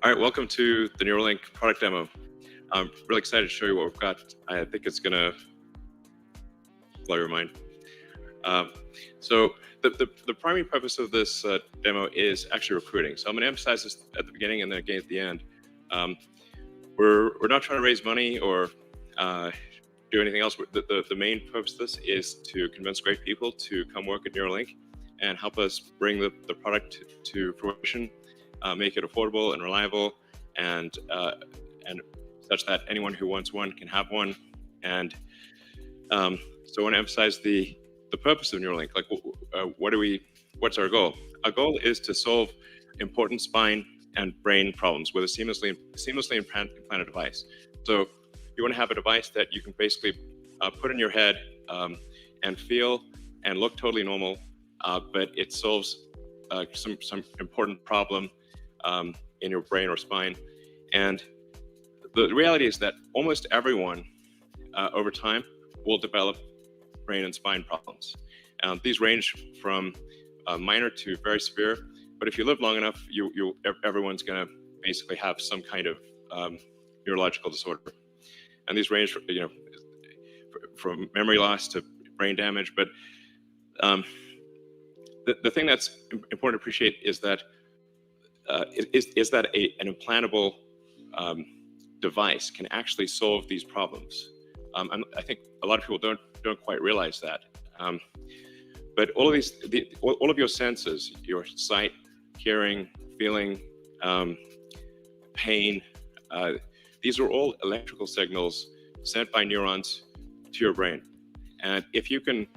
All right, welcome to the Neuralink product demo. I'm really excited to show you what we've got. I think it's going to blow your mind. So the primary purpose of this demo is actually recruiting. So I'm going to emphasize this at the beginning and then again at the end. We're not trying to raise money or do anything else. The main purpose of this is to convince great people to come work at Neuralink and help us bring the product to fruition, make it affordable and reliable, and such that anyone who wants one can have one. And so I want to emphasize the purpose of Neuralink. Like, what's our goal? Our goal is to solve important spine and brain problems with a seamlessly implanted device. So you want to have a device that you can basically put in your head and feel and look totally normal, but it solves some important problem in your brain or spine. And the reality is that almost everyone over time will develop brain and spine problems. These range from minor to very severe, but if you live long enough, everyone's going to basically have some kind of neurological disorder. And these range from memory loss to brain damage. But the thing that's important to appreciate is that an implantable device can actually solve these problems. I think a lot of people don't quite realize that. But all of your senses, your sight, hearing, feeling, pain, these are all electrical signals sent by neurons to your brain. And if you can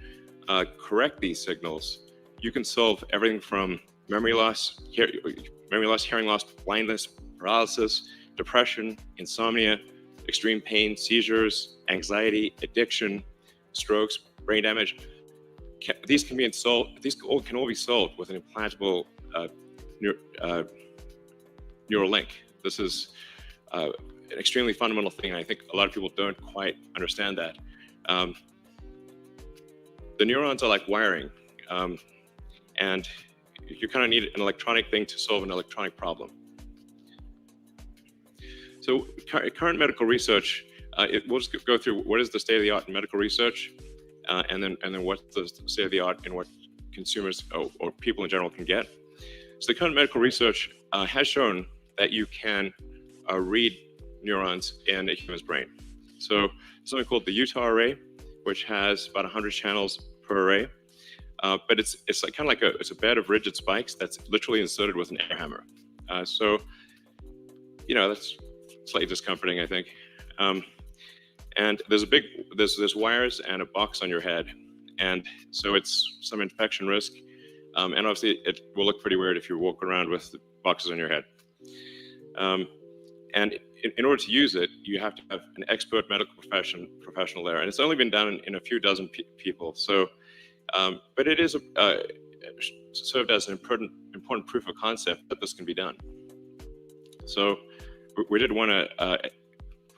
correct these signals, you can solve everything from memory loss, hearing loss, blindness, paralysis, depression, insomnia, extreme pain, seizures, anxiety, addiction, strokes, brain damage. These can all be solved with an implantable Neuralink. This is an extremely fundamental thing, and I think a lot of people don't quite understand that. The neurons are like wiring, and you kind of need an electronic thing to solve an electronic problem. So current medical research, we'll just go through what is the state of the art in medical research, and then what's the state of the art in what consumers or people in general can get. So the current medical research has shown that you can read neurons in a human's brain. So something called the Utah array, which has about 100 channels per array, but it's like kind of like it's a bed of rigid spikes that's literally inserted with an air hammer. So that's slightly discomforting, I think. And there's wires and a box on your head, and so it's some infection risk, and obviously it will look pretty weird if you walk around with boxes on your head. And in order to use it, you have to have an expert medical professional there, and it's only been done in a few dozen people. So, but it is served as an important proof of concept that this can be done. So we did want to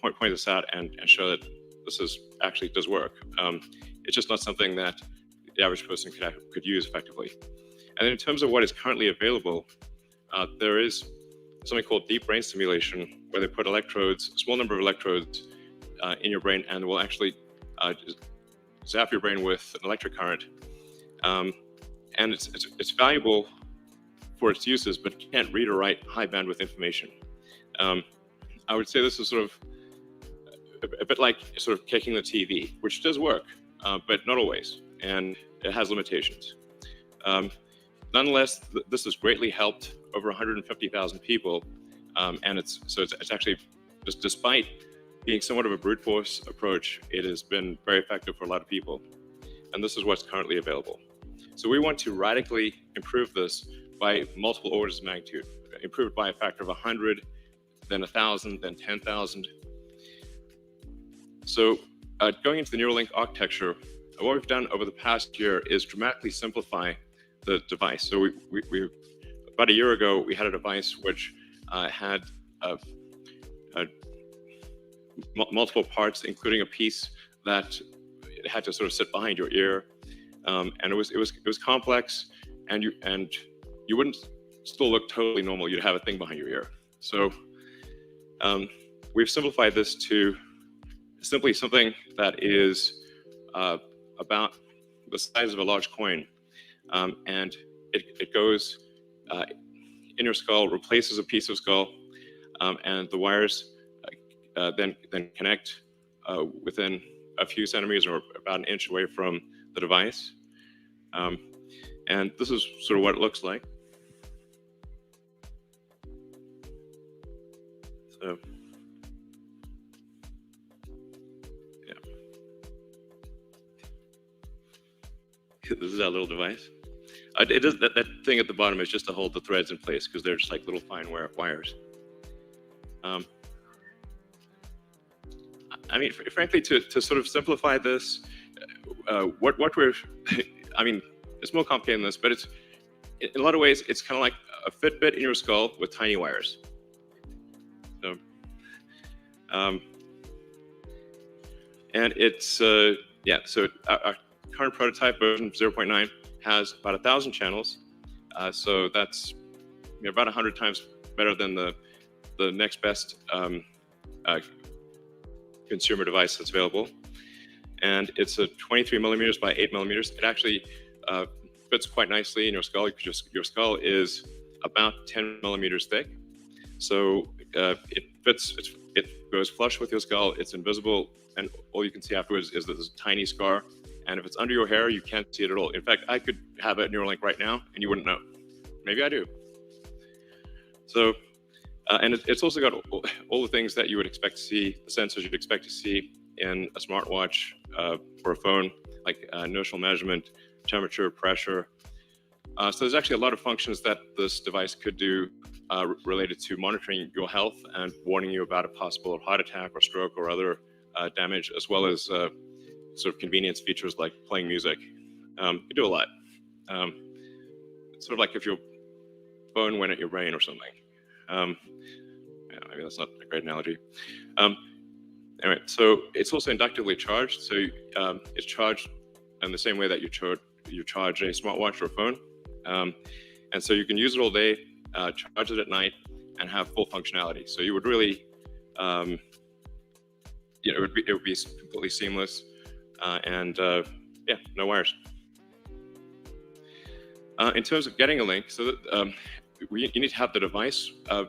point this out and show that this actually does work. It's just not something that the average person could use effectively. And in terms of what is currently available, there is something called deep brain stimulation, where they put electrodes, a small number of electrodes in your brain, and will actually zap your brain with an electric current. And it's valuable for its uses, but it can't read or write high bandwidth information. I would say this is sort of a bit like sort of kicking the TV, which does work, but not always, and it has limitations. Nonetheless, this has greatly helped over 150,000 people, and it's actually, just despite being somewhat of a brute force approach, it has been very effective for a lot of people, and this is what's currently available. So we want to radically improve this by multiple orders of magnitude, improve by a factor of 100, then 1,000, then 10,000. So going into the Neuralink architecture, what we've done over the past year is dramatically simplify the device. So we about a year ago, we had a device which had multiple parts, including a piece that had to sort of sit behind your ear, and it was complex, and you wouldn't still look totally normal. You'd have a thing behind your ear. So we've simplified this to simply something that is about the size of a large coin, and it goes in your skull, replaces a piece of skull, and the wires then connect within a few centimeters or about an inch away from the device. And this is sort of what it looks like. So, yeah. This is our little device. It does, that thing at the bottom is just to hold the threads in place because they're just like little fine wires. I mean, frankly, to sort of simplify this, what we're, I mean, it's more complicated than this, but it's, in a lot of ways, it's kind of like a Fitbit in your skull with tiny wires. So, and it's, yeah, so our current prototype version 0.9 has about 1,000 channels. So that's about 100 times better than the next best consumer device that's available. And it's a 23 millimeters by 8 millimeters. It actually fits quite nicely in your skull. Your skull is about 10 millimeters thick. So it fits, it goes flush with your skull. It's invisible. And all you can see afterwards is this tiny scar. And if it's under your hair, you can't see it at all. In fact, I could have a Neuralink right now and you wouldn't know. Maybe I do. So, and it's also got all the things that you would expect to see, the sensors you'd expect to see in a smartwatch or a phone, like inertial measurement, temperature, pressure. So there's actually a lot of functions that this device could do related to monitoring your health and warning you about a possible heart attack or stroke or other damage, as well as sort of convenience features like playing music. You do a lot. It's sort of like if your phone went at your brain or something. Yeah, maybe that's not a great analogy. Anyway, so it's also inductively charged. So it's charged in the same way that you charge a smartwatch or a phone. And so you can use it all day, charge it at night, and have full functionality. So you would really, it would be completely seamless, and yeah, no wires. In terms of getting a link, so that, you need to have the device, a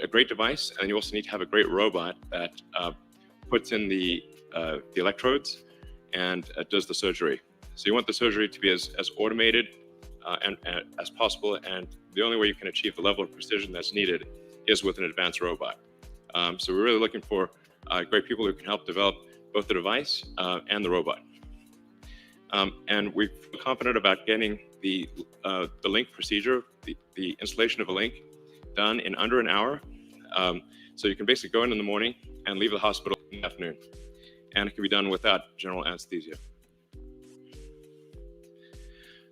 great device, and you also need to have a great robot that puts in the electrodes and does the surgery. So you want the surgery to be as automated and as possible, and the only way you can achieve the level of precision that's needed is with an advanced robot. So we're really looking for great people who can help develop both the device and the robot. And we're confident about getting the link procedure, the installation of a link, done in under an hour. So you can basically go in the morning and leave the hospital in the afternoon. And it can be done without general anesthesia.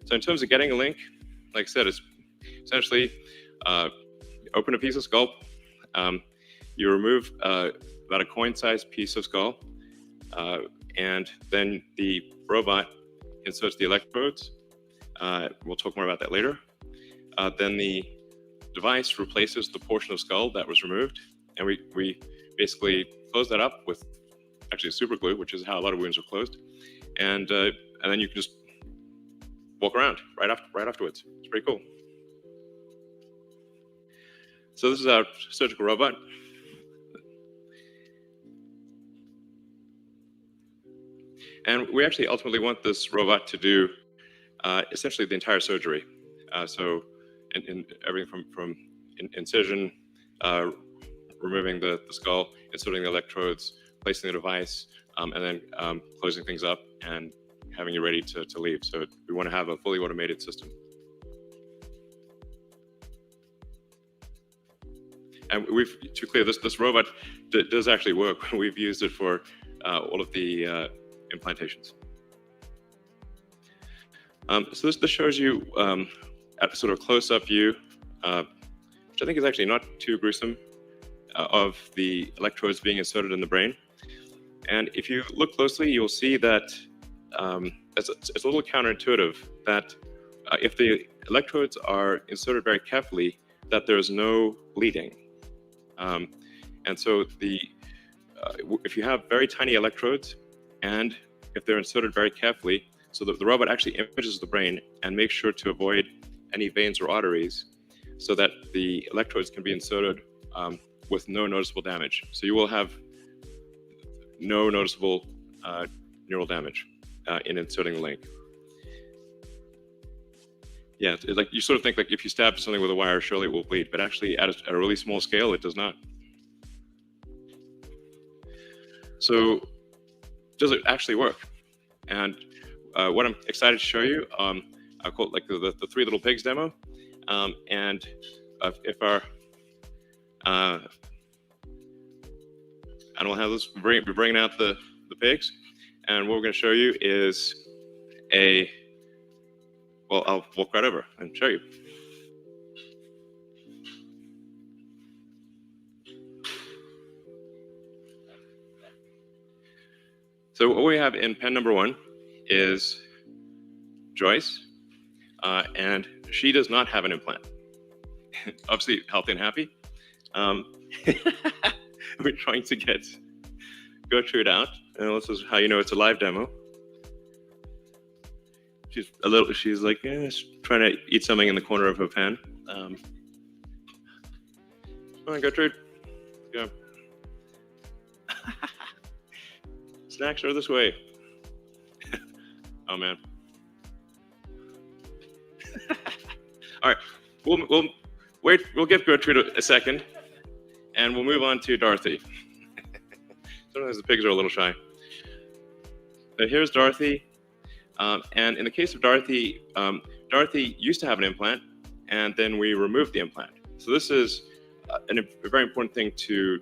So in terms of getting a link, like I said, it's essentially you open a piece of skull, you remove about a coin-sized piece of skull, and then the robot inserts the electrodes. We'll talk more about that later. Then the device replaces the portion of skull that was removed, and we basically close that up with actually super glue, which is how a lot of wounds are closed, and then you can just walk around right afterwards. It's pretty cool. So this is our surgical robot. And we actually ultimately want this robot to do essentially the entire surgery. So in everything from incision, removing the skull, inserting the electrodes, placing the device, and then closing things up and having you ready to leave. So we want to have a fully automated system. And to clear, this robot does actually work. We've used it for all of the implantations. So this shows you at sort of close-up view, which I think is actually not too gruesome, of the electrodes being inserted in the brain. And if you look closely, you'll see that it's a little counterintuitive that if the electrodes are inserted very carefully, that there's no bleeding. And so if you have very tiny electrodes, and if they're inserted very carefully, so that the robot actually images the brain and makes sure to avoid any veins or arteries, so that the electrodes can be inserted with no noticeable damage. So you will have no noticeable neural damage in inserting the link. Yeah, like you sort of think like if you stab something with a wire, surely it will bleed, but actually at a really small scale, it does not. So does it actually work? And what I'm excited to show you, I call it like the Three Little Pigs demo. And if our, I don't have this, we're bringing out the pigs. And what we're going to show you is well, I'll walk right over and show you. So what we have in pen number 1 is Joyce, and she does not have an implant. Obviously healthy and happy. We're trying to get Gertrude out, and this is how you know it's a live demo. She's like trying to eat something in the corner of her pen. Come on, Gertrude, go. Snacks are this way. Oh man. All right, we'll wait. We'll give Gertrude a second, and we'll move on to Dorothy. Sometimes the pigs are a little shy. So here's Dorothy. And in the case of Dorothy, Dorothy used to have an implant, and then we removed the implant. So this is a very important thing to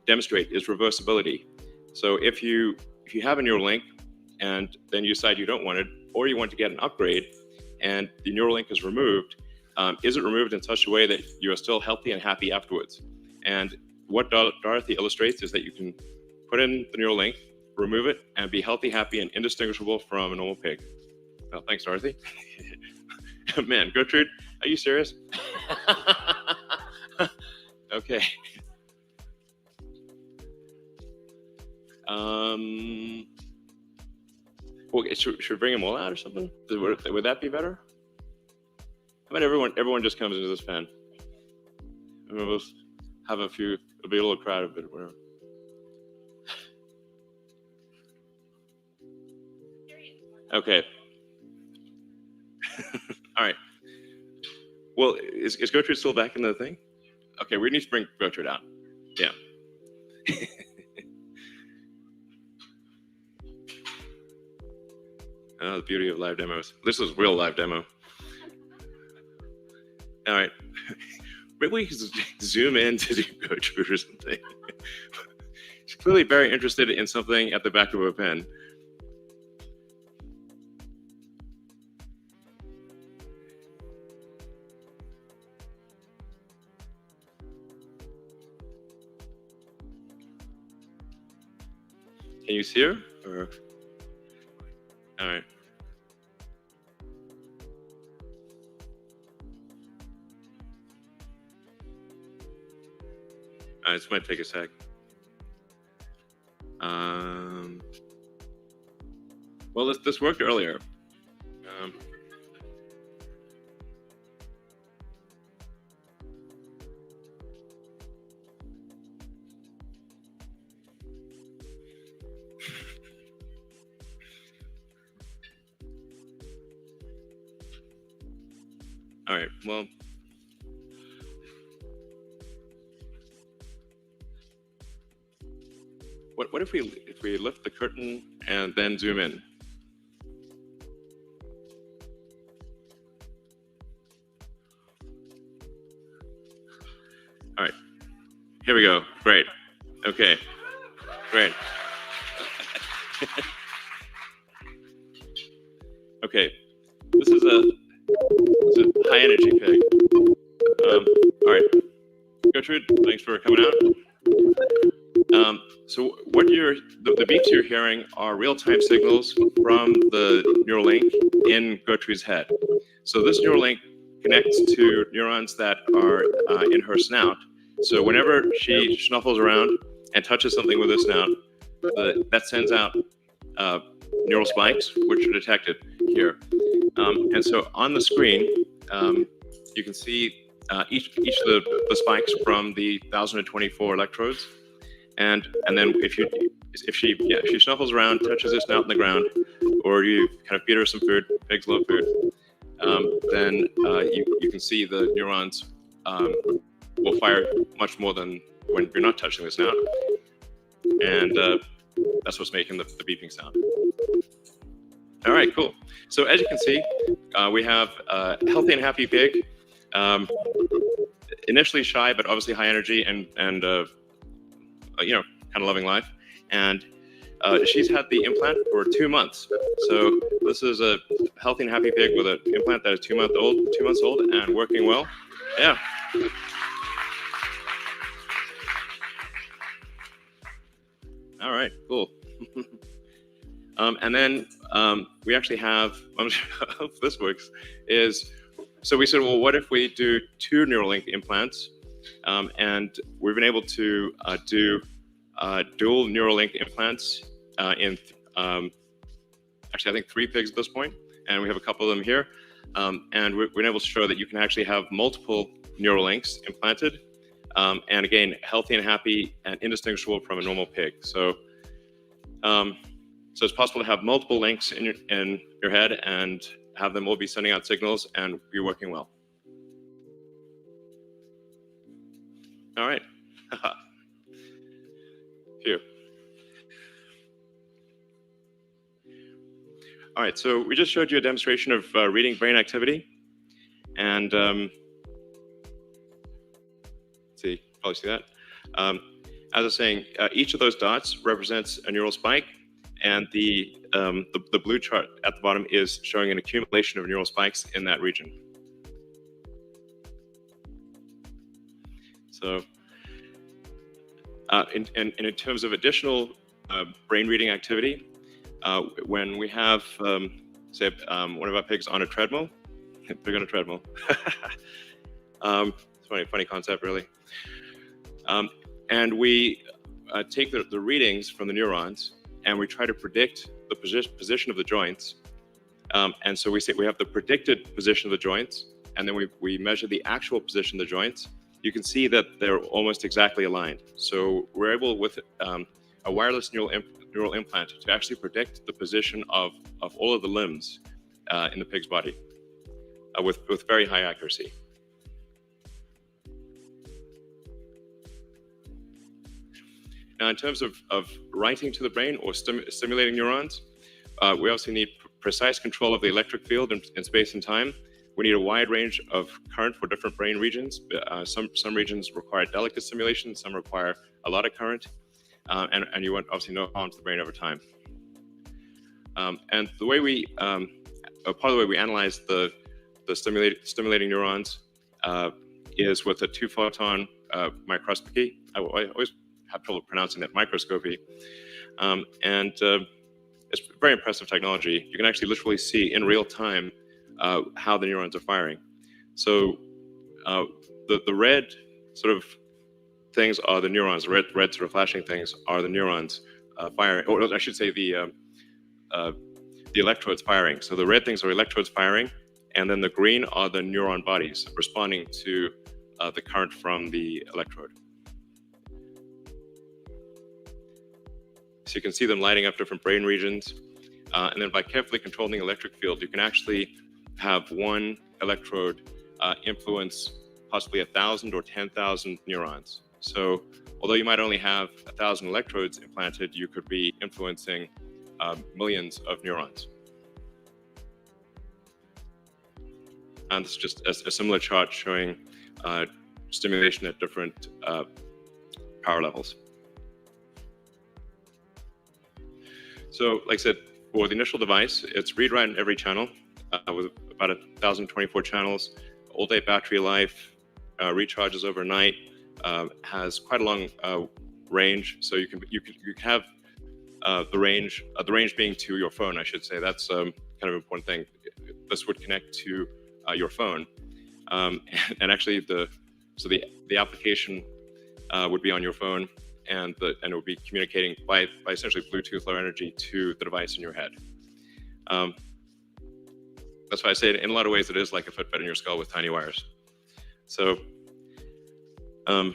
demonstrate is reversibility. So if you have a Neuralink, and then you decide you don't want it, or you want to get an upgrade, and the Neuralink is removed, is it removed in such a way that you are still healthy and happy afterwards? And what Dorothy illustrates is that you can put in the Neuralink, remove it, and be healthy, happy, and indistinguishable from a normal pig. Well, thanks, Dorothy. Man, Gertrude, are you serious? Okay. Well, should we bring them all out or something? Would that be better? How about everyone just comes into this pen? And we'll have a few, it'll be a little crowded, but whatever. Okay. All right. Well, is Gertrude still back in the thing? Okay, we need to bring Gertrude out. Yeah. Oh, the beauty of live demos. This is real live demo. All right. Maybe we can zoom in to do Gertrude or something. She's clearly very interested in something at the back of a pen. Can you see her? Or... All right. This might take a sec. Well, this worked earlier. All right, well, what if we lift the curtain and then zoom in? All right, here we go. Great. Okay, great. Okay, this is a high energy pig. All right, Gertrude, thanks for coming out. So what the beeps you're hearing are real-time signals from the Neuralink in Gertrude's head. So this Neuralink connects to neurons that are in her snout, So whenever she snuffles around and touches something with her snout, that sends out neural spikes, which are detected here. And so on the screen, you can see each of the spikes from the 1,024 electrodes, and then if she snuffles around, touches her snout in the ground, or you kind of feed her some food, pigs love food, then you can see the neurons will fire much more than when you're not touching the snout, and that's what's making the beeping sound. All right, cool. So as you can see, we have a healthy and happy pig, initially shy, but obviously high energy and you know, kind of loving life. And she's had the implant for 2 months. So this is a healthy and happy pig with an implant that is 2 months old and working well. Yeah. All right, cool. And then we actually have, I hope this works, so we said, well, what if we do 2 Neuralink implants? And we've been able to do dual Neuralink implants in, actually, I think 3 pigs at this point, and we have a couple of them here. And we've been able to show that you can actually have multiple Neuralinks implanted, and again, healthy and happy and indistinguishable from a normal pig. So, so it's possible to have multiple links in your head and have them all be sending out signals and be working well. All right. Phew. All right, so we just showed you a demonstration of reading brain activity. And let's see, probably see that. As I was saying, each of those dots represents a neural spike, and the blue chart at the bottom is showing an accumulation of neural spikes in that region. So in terms of additional brain reading activity, when we have, say, one of our pigs on a treadmill, pig on a treadmill, it's funny concept, really. And we take the readings from the neurons, and we try to predict the position of the joints. And so we say we have the predicted position of the joints, and then we measure the actual position of the joints. You can see that they're almost exactly aligned. So we're able, with a wireless neural implant, to actually predict the position of all of the limbs in the pig's body with very high accuracy. Now, in terms of writing to the brain or stimulating neurons, we also need precise control of the electric field in space and time. We need a wide range of current for different brain regions. Some regions require delicate stimulation, some require a lot of current, and you want obviously no harm to the brain over time. And the way part of the way we analyze the stimulating neurons is with a 2-photon microscopy. I always have trouble pronouncing that, microscopy. And it's very impressive technology. You can actually literally see in real time how the neurons are firing. So the red sort of things are the neurons. The red sort of flashing things are the neurons firing, or I should say the electrodes firing. So the red things are electrodes firing, and then the green are the neuron bodies responding to the current from the electrode. So you can see them lighting up different brain regions. And then by carefully controlling the electric field, you can actually have one electrode influence possibly 1,000 or 10,000 neurons. So although you might only have 1,000 electrodes implanted, you could be influencing millions of neurons. And this is just a similar chart showing stimulation at different power levels. So, like I said, for the initial device, it's read-write in every channel with about 1,024 channels, all-day battery life, recharges overnight, has quite a long range. So you can have the range being to your phone, I should say. That's kind of an important thing. This would connect to your phone, and actually the application would be on your phone, and it would be communicating by essentially Bluetooth Low Energy to the device in your head. That's why I say it, in a lot of ways it is like a Fitbit in your skull with tiny wires. So, and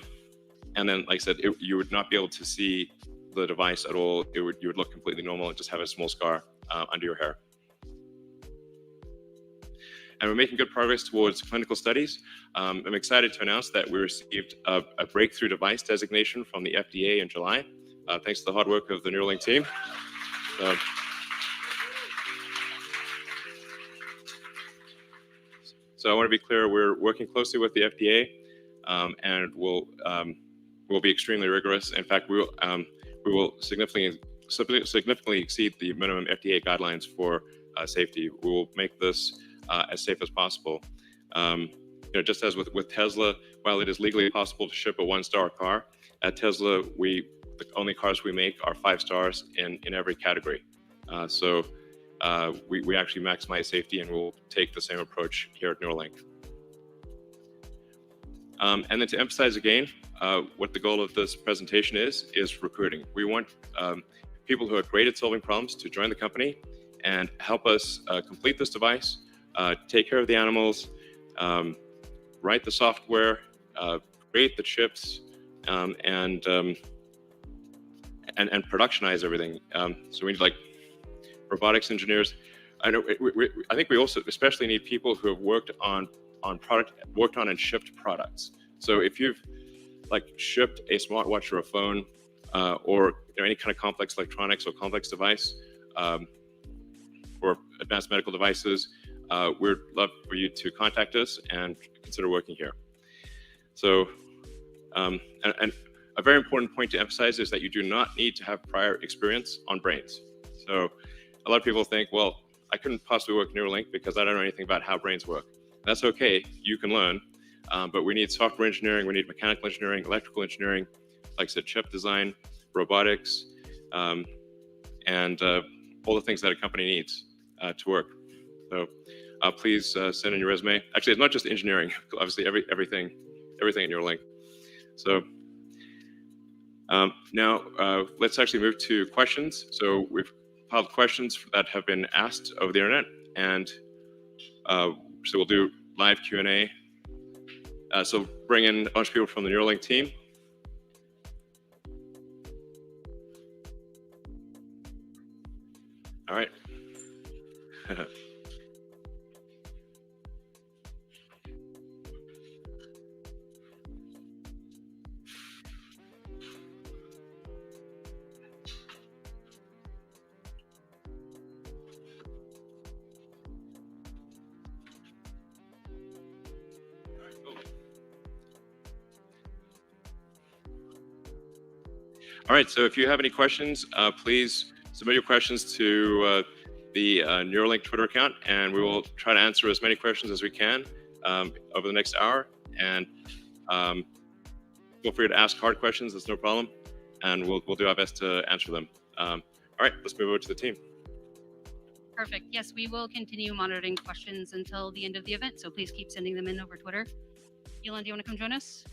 then like I said, you would not be able to see the device at all. You would look completely normal and just have a small scar under your hair. And we're making good progress towards clinical studies. I'm excited to announce that we received a breakthrough device designation from the FDA in July, thanks to the hard work of the Neuralink team. So I want to be clear, we're working closely with the FDA, and we'll be extremely rigorous. In fact, we will significantly exceed the minimum FDA guidelines for safety. We will make this as safe as possible. Just as with Tesla, while it is legally possible to ship a 1-star car, at Tesla, the only cars we make are 5 stars in every category. So we actually maximize safety, and we'll take the same approach here at Neuralink. And then to emphasize again, what the goal of this presentation is recruiting. We want people who are great at solving problems to join the company and help us complete this device, take care of the animals, write the software, create the chips, and productionize everything. So we need like robotics engineers. I think we also especially need people who have worked on and shipped products. So if you've like shipped a smartwatch or a phone, or any kind of complex electronics or complex device, or advanced medical devices, we'd love for you to contact us and consider working here. So, and a very important point to emphasize is that you do not need to have prior experience on brains. So a lot of people think, well, I couldn't possibly work Neuralink because I don't know anything about how brains work. That's okay, you can learn, but we need software engineering, we need mechanical engineering, electrical engineering, like I said, chip design, robotics, and all the things that a company needs to work. So please send in your resume. Actually, it's not just engineering, obviously everything in Neuralink. So now let's actually move to questions. So we've piled questions that have been asked over the internet, and so we'll do live Q&A. So bring in a bunch of people from the Neuralink team. All right. All right, so if you have any questions, please submit your questions to the Neuralink Twitter account, and we will try to answer as many questions as we can over the next hour. And feel free to ask hard questions, that's no problem, and we'll do our best to answer them. All right, let's move over to the team. Perfect. Yes, we will continue monitoring questions until the end of the event, so please keep sending them in over Twitter. Elon, do you want to come join us?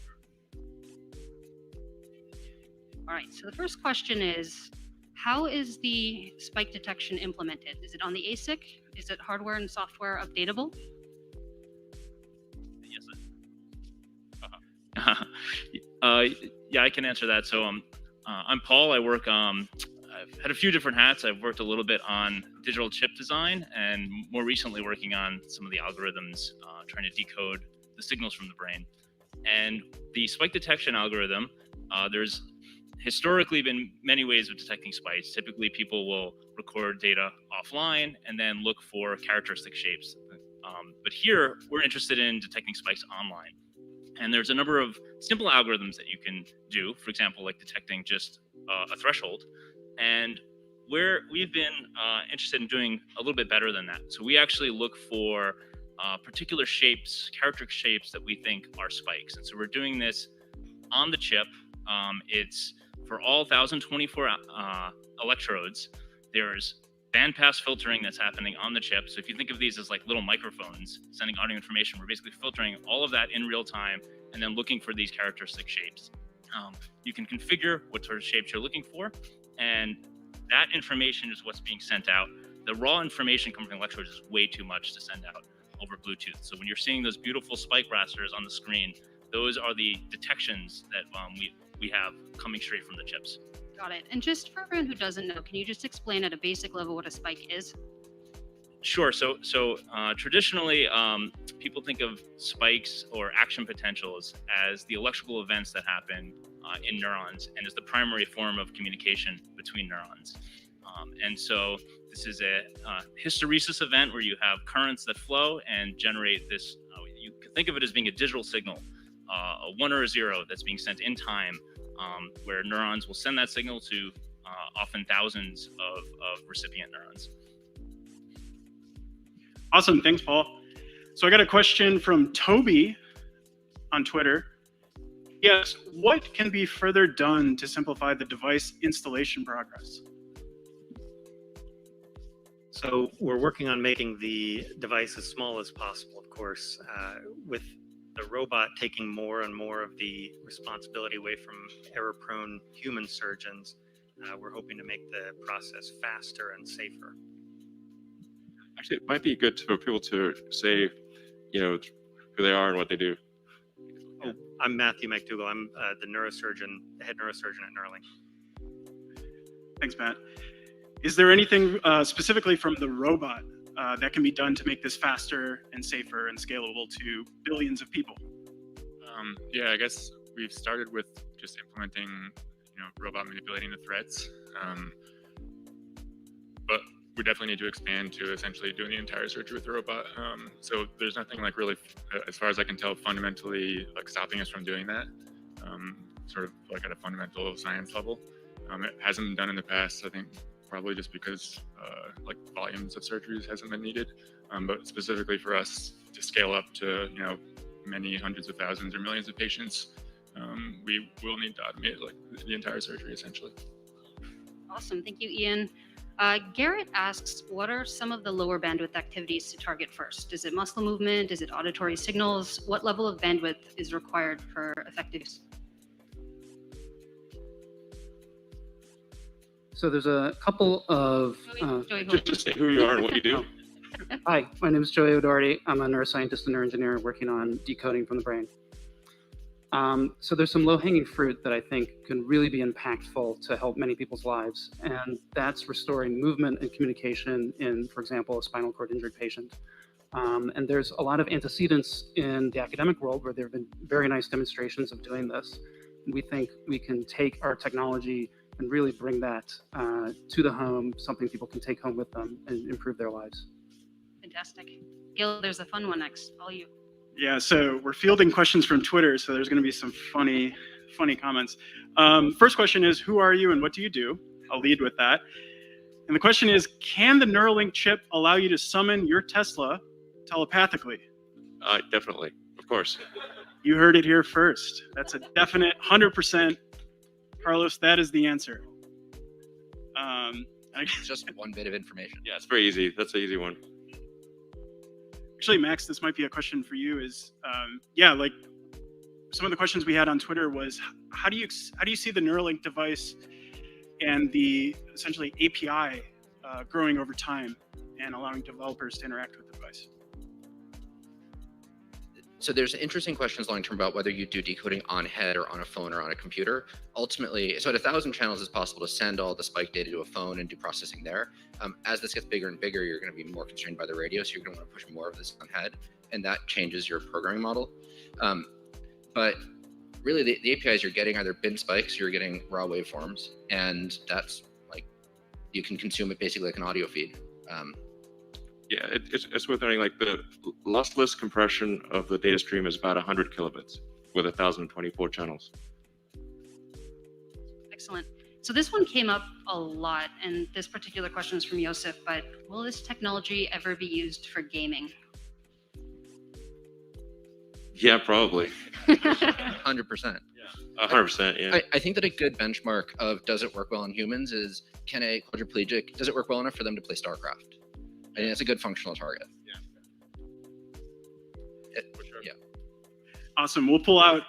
All right, so the first question is, how is the spike detection implemented? Is it on the ASIC? Is it hardware and software updatable? Yes. Yeah, I can answer that. So I'm Paul. I work, I've had a few different hats. I've worked a little bit on digital chip design, and more recently working on some of the algorithms, trying to decode the signals from the brain. And the spike detection algorithm, there's historically been many ways of detecting spikes. Typically, people will record data offline and then look for characteristic shapes. But here, we're interested in detecting spikes online. And there's a number of simple algorithms that you can do, for example, like detecting just a threshold. And we've been interested in doing a little bit better than that. So we actually look for particular shapes, characteristic shapes that we think are spikes. And so we're doing this on the chip. It's for all 1,024 electrodes. There's bandpass filtering that's happening on the chip. So if you think of these as like little microphones sending audio information, we're basically filtering all of that in real time and then looking for these characteristic shapes. You can configure what sort of shapes you're looking for, and that information is what's being sent out. The raw information coming from electrodes is way too much to send out over Bluetooth. So when you're seeing those beautiful spike rasters on the screen, those are the detections that we have coming straight from the chips. Got it. And just for everyone who doesn't know, can you just explain at a basic level what a spike is? Sure. So traditionally, people think of spikes or action potentials as the electrical events that happen in neurons, and as the primary form of communication between neurons. And so this is a hysteresis event where you have currents that flow and generate this. You can think of it as being a digital signal, a 1 or a 0 that's being sent in time, where neurons will send that signal to often thousands of recipient neurons. Awesome. Thanks, Paul. So I got a question from Toby on Twitter. Yes, what can be further done to simplify the device installation progress? So we're working on making the device as small as possible, of course, with the robot taking more and more of the responsibility away from error-prone human surgeons. We're hoping to make the process faster and safer. Actually, it might be good for people to say, who they are and what they do. Oh, I'm Matthew McDougall. I'm the head neurosurgeon at Neuralink. Thanks, Matt. Is there anything specifically from the robot that can be done to make this faster and safer and scalable to billions of people? Yeah, I guess we've started with just implementing, robot manipulating the threads. But we definitely need to expand to essentially doing the entire surgery with the robot. So there's nothing like really, as far as I can tell, fundamentally like stopping us from doing that, sort of like at a fundamental science level. It hasn't been done in the past, I think, probably just because like volumes of surgeries hasn't been needed. But specifically for us to scale up to, many hundreds of thousands or millions of patients, we will need to automate like the entire surgery essentially. Awesome. Thank you, Ian. Garrett asks, what are some of the lower bandwidth activities to target first? Is it muscle movement? Is it auditory signals? What level of bandwidth is required for effective use? So there's a couple of... Just say who you are and what you do. Hi, my name is Joey O'Doherty. I'm a neuroscientist and neuroengineer working on decoding from the brain. So there's some low-hanging fruit that I think can really be impactful to help many people's lives, and that's restoring movement and communication in, for example, a spinal cord injured patient. And there's a lot of antecedents in the academic world where there have been very nice demonstrations of doing this. We think we can take our technology and really bring that to the home, something people can take home with them and improve their lives. Fantastic. Gil, there's a fun one next. All you. Yeah, so we're fielding questions from Twitter, so there's going to be some funny comments. First question is, who are you and what do you do? I'll lead with that. And the question is, can the Neuralink chip allow you to summon your Tesla telepathically? Definitely, of course. You heard it here first. That's a definite 100%. Carlos, that is the answer. It's just one bit of information. Yeah, it's very easy. That's an easy one. Actually, Max, this might be a question for you. Like some of the questions we had on Twitter was, how do you see the Neuralink device and the essentially API growing over time and allowing developers to interact with the device? So there's interesting questions long-term about whether you do decoding on head or on a phone or on a computer. Ultimately, so at 1,000 channels, it's possible to send all the spike data to a phone and do processing there. As this gets bigger and bigger, you're going to be more constrained by the radio, so you're going to want to push more of this on head, and that changes your programming model. But really, the APIs you're getting either bin spikes, you're getting raw waveforms, and that's like, you can consume it basically like an audio feed. Yeah, it's worth noting, like the lossless compression of the data stream is about 100 kilobits with 1,024 channels. Excellent. So this one came up a lot, and this particular question is from Yosef, but will this technology ever be used for gaming? Yeah, probably. 100%. 100%, yeah. I think that a good benchmark of does it work well in humans is, can a quadriplegic, does it work well enough for them to play StarCraft? I think it's a good functional target. Yeah. Yeah. Awesome. We'll pull out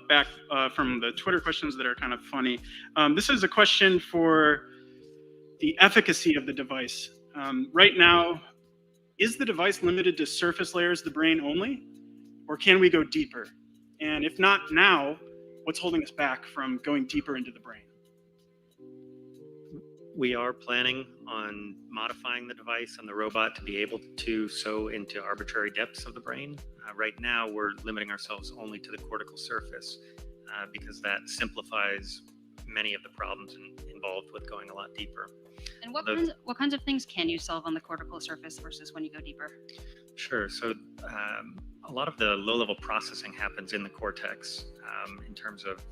back from the Twitter questions that are kind of funny. This is a question for the efficacy of the device. Right now, is the device limited to surface layers of the brain only, or can we go deeper? And if not now, what's holding us back from going deeper into the brain? We are planning on modifying the device and the robot to be able to sew into arbitrary depths of the brain. Right now, we're limiting ourselves only to the cortical surface because that simplifies many of the problems involved with going a lot deeper. And what kinds of things can you solve on the cortical surface versus when you go deeper? Sure. So a lot of the low-level processing happens in the cortex in terms of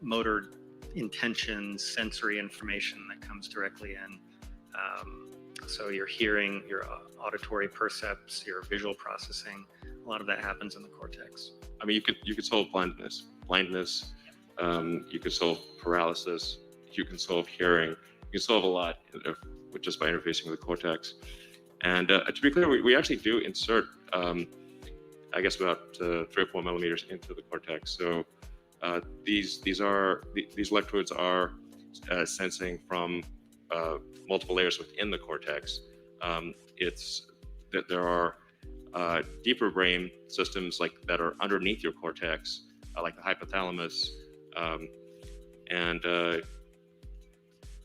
motor intentions, sensory information that comes directly in. So your hearing, your auditory percepts, your visual processing, a lot of that happens in the cortex. I mean, you could solve blindness. You could solve paralysis. You can solve hearing. You can solve a lot with just by interfacing with the cortex. And to be clear, we actually do insert, I guess, about 3 or 4 millimeters into the cortex. So these electrodes are sensing from multiple layers within the cortex. There are deeper brain systems that are underneath your cortex, like the hypothalamus, and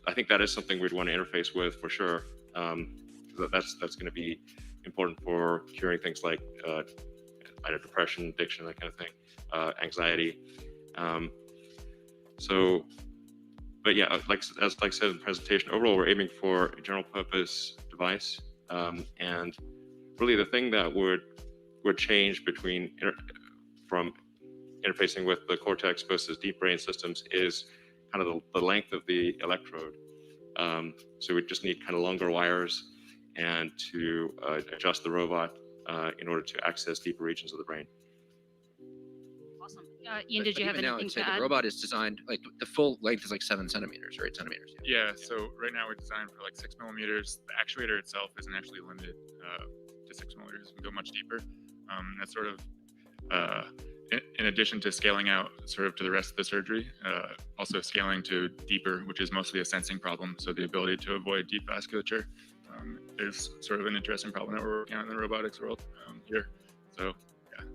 I think that is something we'd want to interface with for sure. That's going to be important for curing things like depression, addiction, that kind of thing, anxiety. But yeah, like I said in the presentation, overall we're aiming for a general purpose device, and really the thing that would change from interfacing with the cortex versus deep brain systems is kind of the length of the electrode. So we just need kind of longer wires and to adjust the robot in order to access deeper regions of the brain. Awesome. Ian, did you have anything to add? The robot is designed, like the full length is like 7 centimeters or 8 centimeters. Yeah, so right now we're designed for like 6 millimeters. The actuator itself isn't actually limited to 6 millimeters. We can go much deeper. That's sort of in addition to scaling out sort of to the rest of the surgery, also scaling to deeper, which is mostly a sensing problem. So the ability to avoid deep vasculature is sort of an interesting problem that we're working on in the robotics world here. So yeah,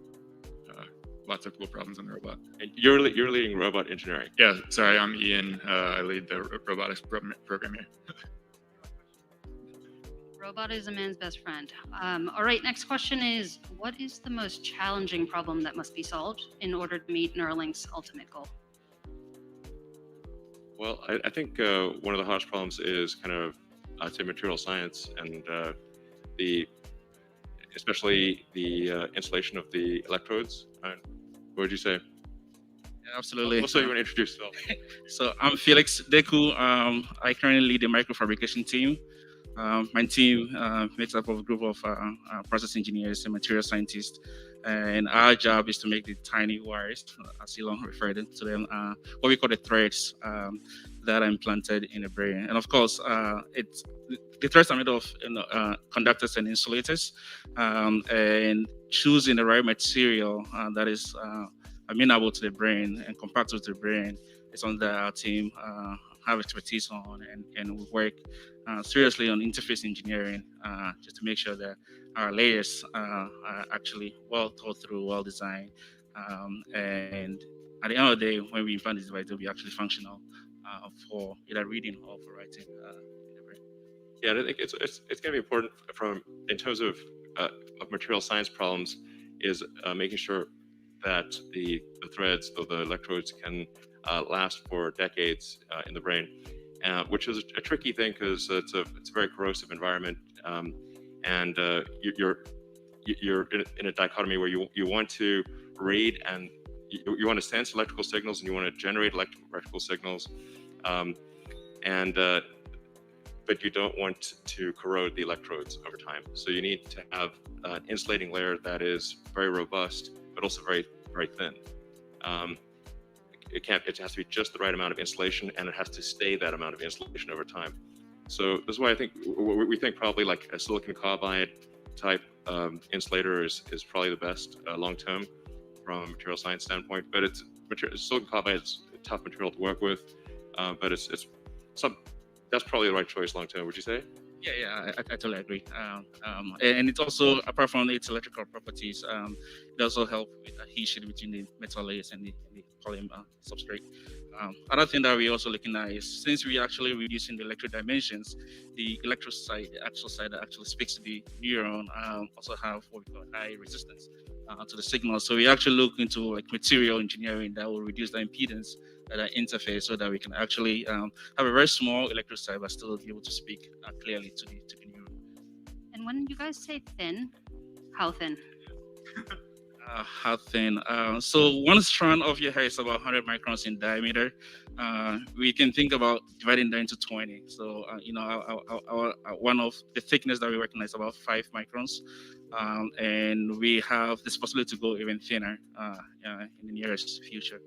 lots of cool problems in the robot. And you're leading robot engineering. Yeah, sorry, I'm Ian. I lead the robotics program here. Robot is a man's best friend. All right, next question is, what is the most challenging problem that must be solved in order to meet Neuralink's ultimate goal? Well, I think one of the hardest problems is kind of, I'd say, material science and especially the installation of the electrodes. What would you say? Yeah, absolutely. Also, you want to introduce yourself? So I'm Felix Deku. I currently lead the microfabrication team. My team makes up of a group of process engineers and material scientists, and our job is to make the tiny wires, as Elon referred to them, what we call the threads that are implanted in the brain. And of course, the threads are made of conductors and insulators, and choosing the right material that is amenable to the brain and compatible to the brain is something that our team have expertise on, and we work seriously on interface engineering just to make sure that our layers are actually well thought through, well designed, and at the end of the day, when we implant this device, they'll be actually functional for either reading or for writing in the brain. Yeah, I think it's going to be important in terms of material science problems is making sure that the threads or the electrodes can last for decades in the brain, which is a tricky thing because it's a very corrosive environment, and you're in a dichotomy where you want to read and you want to sense electrical signals and you want to generate electrical signals, but you don't want to corrode the electrodes over time. So you need to have an insulating layer that is very robust, but also very, very thin. It has to be just the right amount of insulation, and it has to stay that amount of insulation over time. So this is why I think we think probably like a silicon carbide type insulator is probably the best long term from a material science standpoint. But silicon carbide is a tough material to work with, but that's probably the right choice long term. Would you say? Yeah, I totally agree. And it also, apart from its electrical properties, it also helps with adhesion between the metal layers and the polymer substrate. Another thing that we're also looking at is, since we're actually reducing the electric dimensions, the electro side, the actual side that actually speaks to the neuron, also have what we call high resistance to the signal. So we actually look into like material engineering that will reduce the impedance at that interface, so that we can actually have a very small electro side but still be able to speak clearly to the neuron. And when you guys say thin, how thin? How thin? So one strand of your hair is about 100 microns in diameter. We can think about dividing that into 20. So our one of the thickness that we're working on is about 5 microns, and we have this possibility to go even thinner in the nearest future.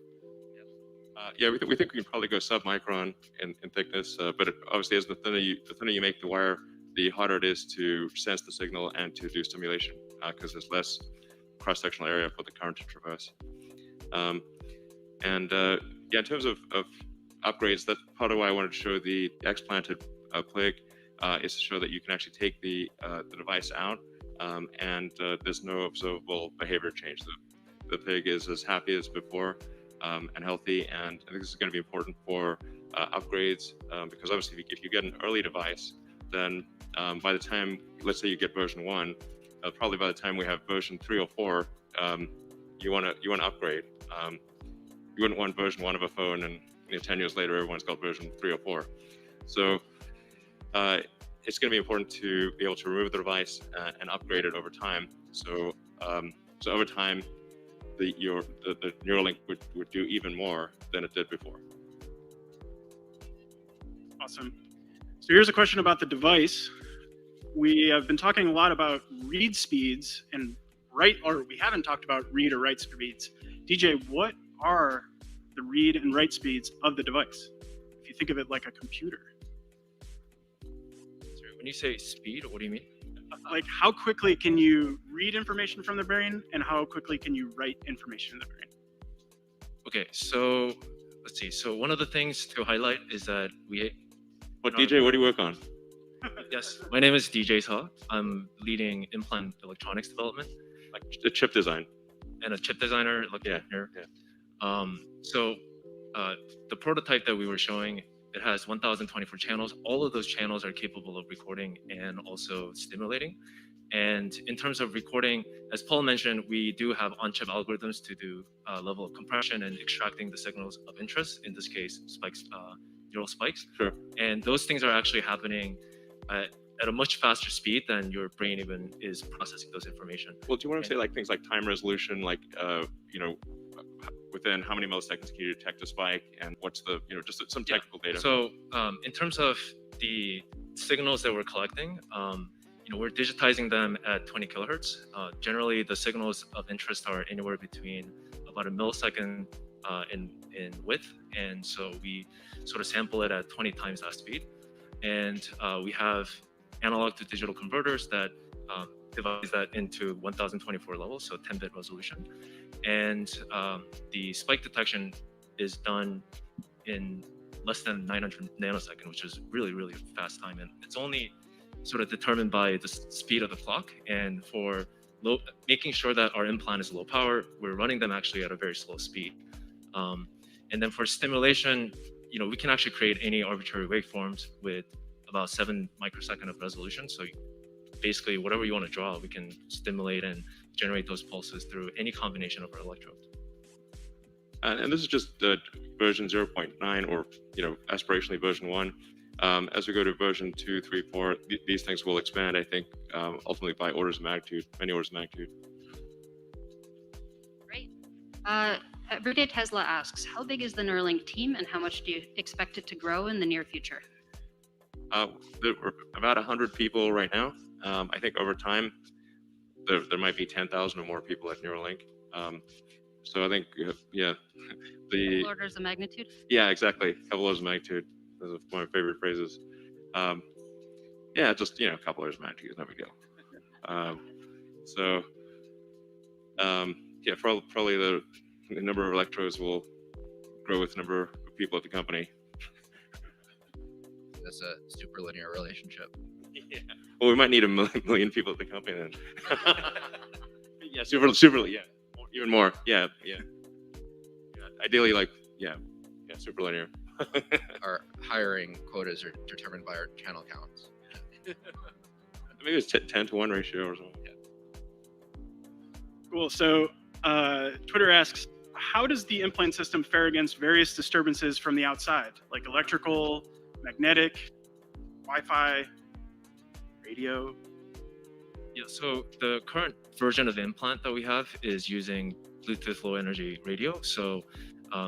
We think we can probably go sub-micron in thickness, but obviously, as the thinner you make the wire, the harder it is to sense the signal and to do stimulation, because there's less cross-sectional area for the current to traverse. In terms of upgrades, that's part of why I wanted to show the explanted plig, is to show that you can actually take the device out, and there's no observable behavior change. The pig is as happy as before, and healthy, and I think this is going to be important for upgrades, because obviously if you get an early device, then by the time, let's say you get version 1, probably by the time we have version 3 or 4, you want to upgrade. You wouldn't want version 1 of a phone and 10 years later everyone's got version 3 or 4. So it's going to be important to be able to remove the device and upgrade it over time. So over time, the Neuralink would do even more than it did before. Awesome. So here's a question about the device. We have been talking a lot about read speeds and we haven't talked about read or write speeds. DJ, what are the read and write speeds of the device, if you think of it like a computer? Sorry, when you say speed, what do you mean? Like, how quickly can you read information from the brain, and how quickly can you write information in the brain? Okay, so let's see. So one of the things to highlight is that DJ, what do you work on? Yes, my name is DJ Sa. I'm leading implant electronics development, Like a chip design. and a chip designer. Here. So the prototype that we were showing, it has 1,024 channels. All of those channels are capable of recording and also stimulating. And in terms of recording, as Paul mentioned, we do have on-chip algorithms to do a level of compression and extracting the signals of interest, in this case, spikes, neural spikes. Sure. And those things are actually happening at a much faster speed than your brain even is processing those information. Well, do you want to say like things like time resolution, like within how many milliseconds can you detect a spike, and what's the just some technical data? So in terms of the signals that we're collecting, we're digitizing them at 20 kilohertz. Generally, the signals of interest are anywhere between about a millisecond in width, and so we sort of sample it at 20 times that speed. And we have analog to digital converters that divide that into 1024 levels, so 10-bit resolution. And the spike detection is done in less than 900 nanosecond, which is really, really fast time. And it's only sort of determined by the speed of the clock. And for making sure that our implant is low power, we're running them actually at a very slow speed. And then for stimulation, we can actually create any arbitrary waveforms with about 7 microsecond of resolution. So basically, whatever you want to draw, we can stimulate and generate those pulses through any combination of our electrodes. And this is just version 0.9, or aspirationally version 1. As we go to version 2, 3, 4, these things will expand, I think, ultimately by orders of magnitude, many orders of magnitude. Great. Everyday Tesla asks, how big is the Neuralink team, and how much do you expect it to grow in the near future? We're about 100 people right now. I think over time, there might be 10,000 or more people at Neuralink. So I think, Couple orders of magnitude? Yeah, exactly. A couple orders of magnitude. Those are my favorite phrases. Just, a couple orders of magnitude, no big deal. So yeah, probably the number of electrodes will grow with the number of people at the company. That's a super linear relationship. Yeah. Well, we might need a million people at the company then. Yeah, super, yeah, even more. Yeah. Ideally, like, yeah, super linear. Our hiring quotas are determined by our channel counts. Maybe it's 10-to-1 ratio or something. Yeah. Cool. So Twitter asks, how does the implant system fare against various disturbances from the outside, like electrical, magnetic, Wi-Fi, radio? Yeah, so the current version of the implant that we have is using Bluetooth low energy radio. So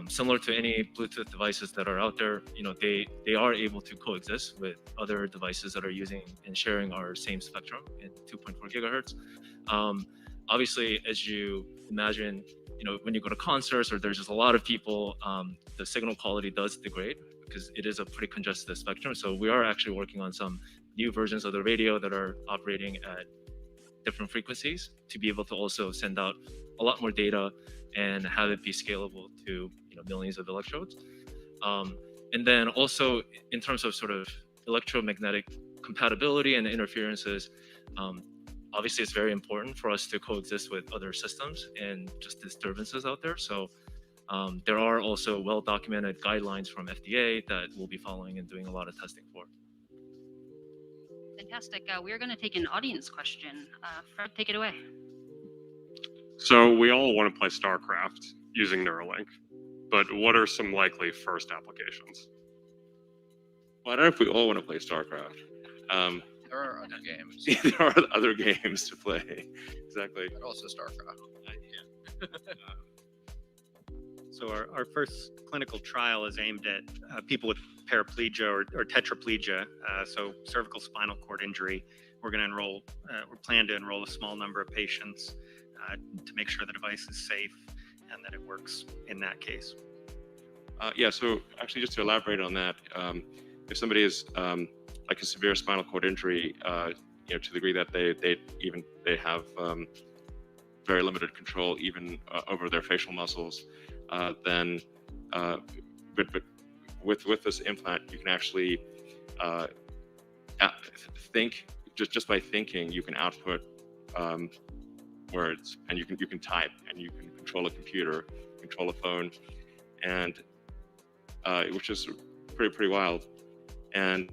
similar to any Bluetooth devices that are out there, they are able to coexist with other devices that are using and sharing our same spectrum in 2.4 gigahertz. Obviously, as you imagine, when you go to concerts or there's just a lot of people, the signal quality does degrade because it is a pretty congested spectrum. So we are actually working on some new versions of the radio that are operating at different frequencies to be able to also send out a lot more data and have it be scalable to millions of electrodes. And then also in terms of sort of electromagnetic compatibility and interferences, obviously it's very important for us to coexist with other systems and just disturbances out there. So there are also well-documented guidelines from FDA that we'll be following and doing a lot of testing for. Fantastic. We're going to take an audience question. Fred, take it away. So we all want to play StarCraft using Neuralink, but what are some likely first applications? Well, I don't know if we all want to play StarCraft. There are other games. There are other games to play. Exactly. But also StarCraft. So our first clinical trial is aimed at people with paraplegia or tetraplegia, so cervical spinal cord injury. We're going to enroll, we plan to enroll a small number of patients to make sure the device is safe and that it works in that case. Yeah, so actually just to elaborate on that, if somebody is like a severe spinal cord injury, to the degree that they have very limited control even over their facial muscles, then but with this implant you can actually think just by thinking you can output words, and you can type, and you can control a computer, control a phone, and which is pretty wild. And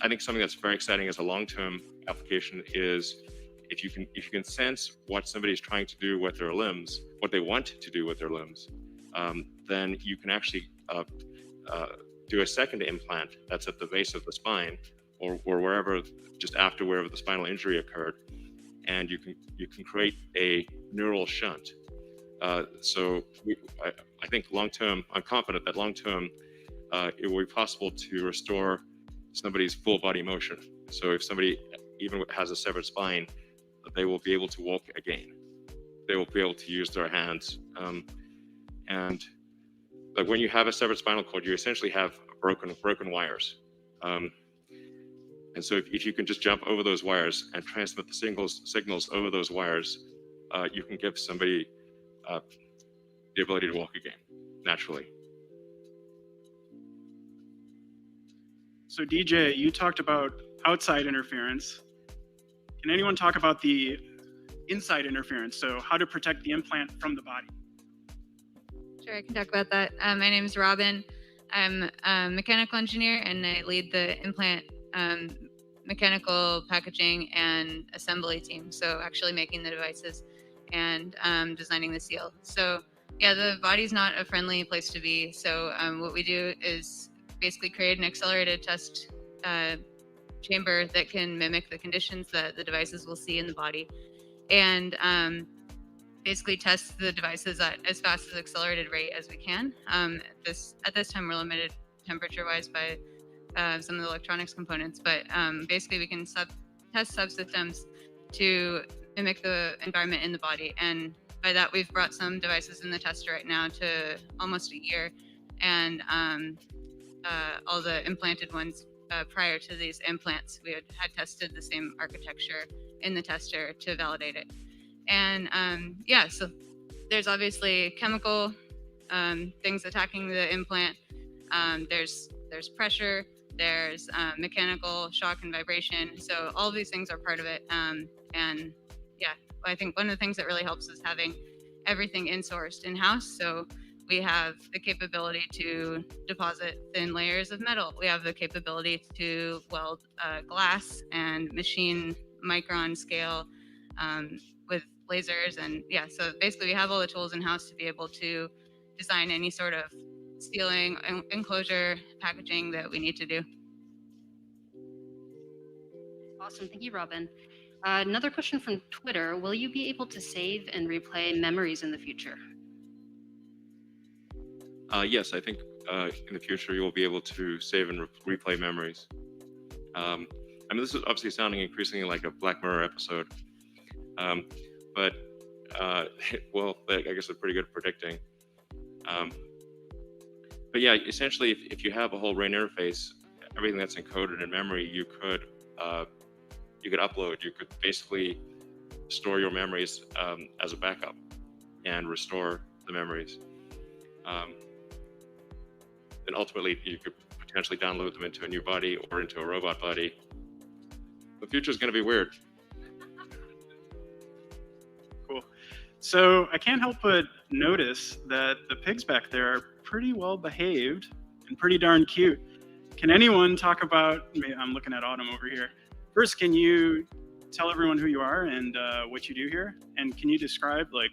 I think something that's very exciting as a long-term application is if you can sense what somebody's trying to do with their limbs, what they want to do with their limbs, then you can actually do a second implant that's at the base of the spine, or wherever, just after wherever the spinal injury occurred, and you can create a neural shunt. So I think long-term, I'm confident that long-term it will be possible to restore somebody's full body motion. So if somebody even has a severed spine, they will be able to walk again. They will be able to use their hands. And like when you have a severed spinal cord, you essentially have broken wires. And so if you can just jump over those wires and transmit the signals over those wires, you can give somebody the ability to walk again naturally. So DJ, you talked about outside interference. Can anyone talk about the inside interference? So how to protect the implant from the body? Sure, I can talk about that. My name is Robin. I'm a mechanical engineer and I lead the implant mechanical packaging and assembly team. So actually making the devices and designing the seal. So yeah, the body's not a friendly place to be. So what we do is basically create an accelerated test chamber that can mimic the conditions that the devices will see in the body, and basically test the devices at as fast as accelerated rate as we can. At this time, we're limited temperature-wise by some of the electronics components, but basically we can test subsystems to mimic the environment in the body. And by that, we've brought some devices in the tester right now to almost a year, and all the implanted ones prior to these implants, we had tested the same architecture in the tester to validate it. And yeah, so there's obviously chemical things attacking the implant. There's pressure. There's mechanical shock and vibration. So all of these things are part of it. And yeah, I think one of the things that really helps is having everything in-sourced in-house. So we have the capability to deposit thin layers of metal. We have the capability to weld glass and machine micron scale with lasers. And yeah, so basically we have all the tools in-house to be able to design any sort of sealing, enclosure, packaging that we need to do. Awesome. Thank you, Robin. Another question from Twitter. Will you be able to save and replay memories in the future? Yes, I think in the future you will be able to save and replay memories. I mean, this is obviously sounding increasingly like a Black Mirror episode, but well, I guess they're pretty good at predicting. But yeah, essentially, if you have a whole brain interface, everything that's encoded in memory, you could upload. You could basically store your memories as a backup and restore the memories. And ultimately, you could potentially download them into a new body or into a robot body. The future is going to be weird. Cool. So I can't help but notice that the pigs back there are pretty well behaved and pretty darn cute. Can anyone talk about, I'm looking at Autumn over here. First, can you tell everyone who you are and what you do here? And can you describe, like,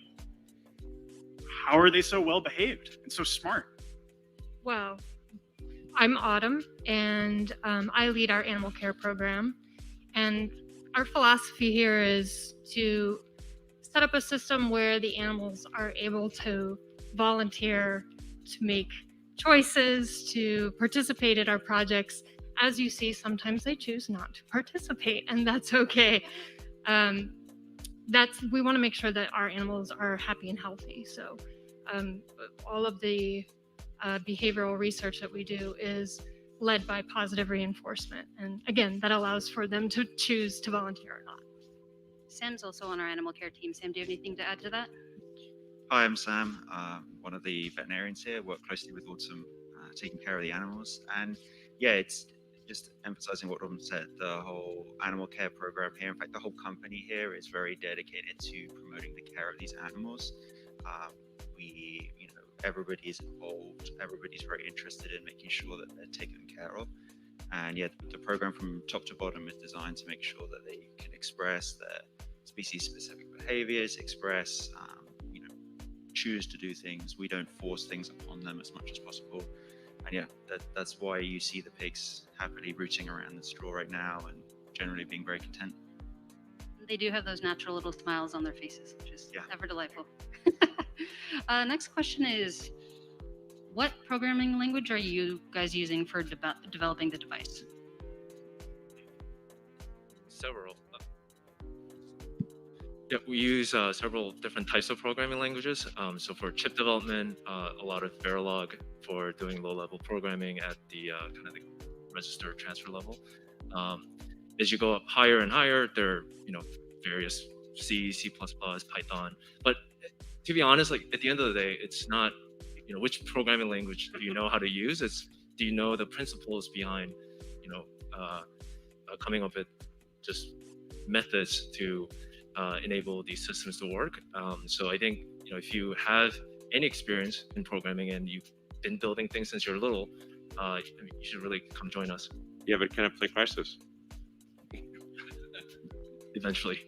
how are they so well behaved and so smart? Well, I'm Autumn, and I lead our animal care program. And our philosophy here is to set up a system where the animals are able to volunteer, to make choices, to participate in our projects. As you see, sometimes they choose not to participate, and that's okay. We want to make sure that our animals are happy and healthy. So all of the behavioral research that we do is led by positive reinforcement. And again, that allows for them to choose to volunteer or not. Sam's also on our animal care team. Sam, do you have anything to add to that? Hi, I'm Sam, one of the veterinarians here, work closely with Autumn, taking care of the animals. And yeah, it's just emphasizing what Robin said, the whole animal care program here. In fact, the whole company here is very dedicated to promoting the care of these animals. Everybody is involved, everybody's very interested in making sure that they're taken care of. And yet the program from top to bottom is designed to make sure that they can express their species-specific behaviors, choose to do things. We don't force things upon them as much as possible. And yeah, that's why you see the pigs happily rooting around the straw right now and generally being very content. They do have those natural little smiles on their faces, which is ever delightful. Next question is, what programming language are you guys using for developing the device? Several. Yeah, we use several different types of programming languages. So for chip development, a lot of Verilog for doing low-level programming at the kind of the register transfer level. As you go up higher and higher, there are various C, C++, Python. But to be honest, like at the end of the day, it's not which programming language do you know how to use. It's do you know the principles behind coming up with just methods to enable these systems to work. So I think if you have any experience in programming and you've been building things since you're little, you should really come join us. Yeah, but can I play Crisis? Eventually.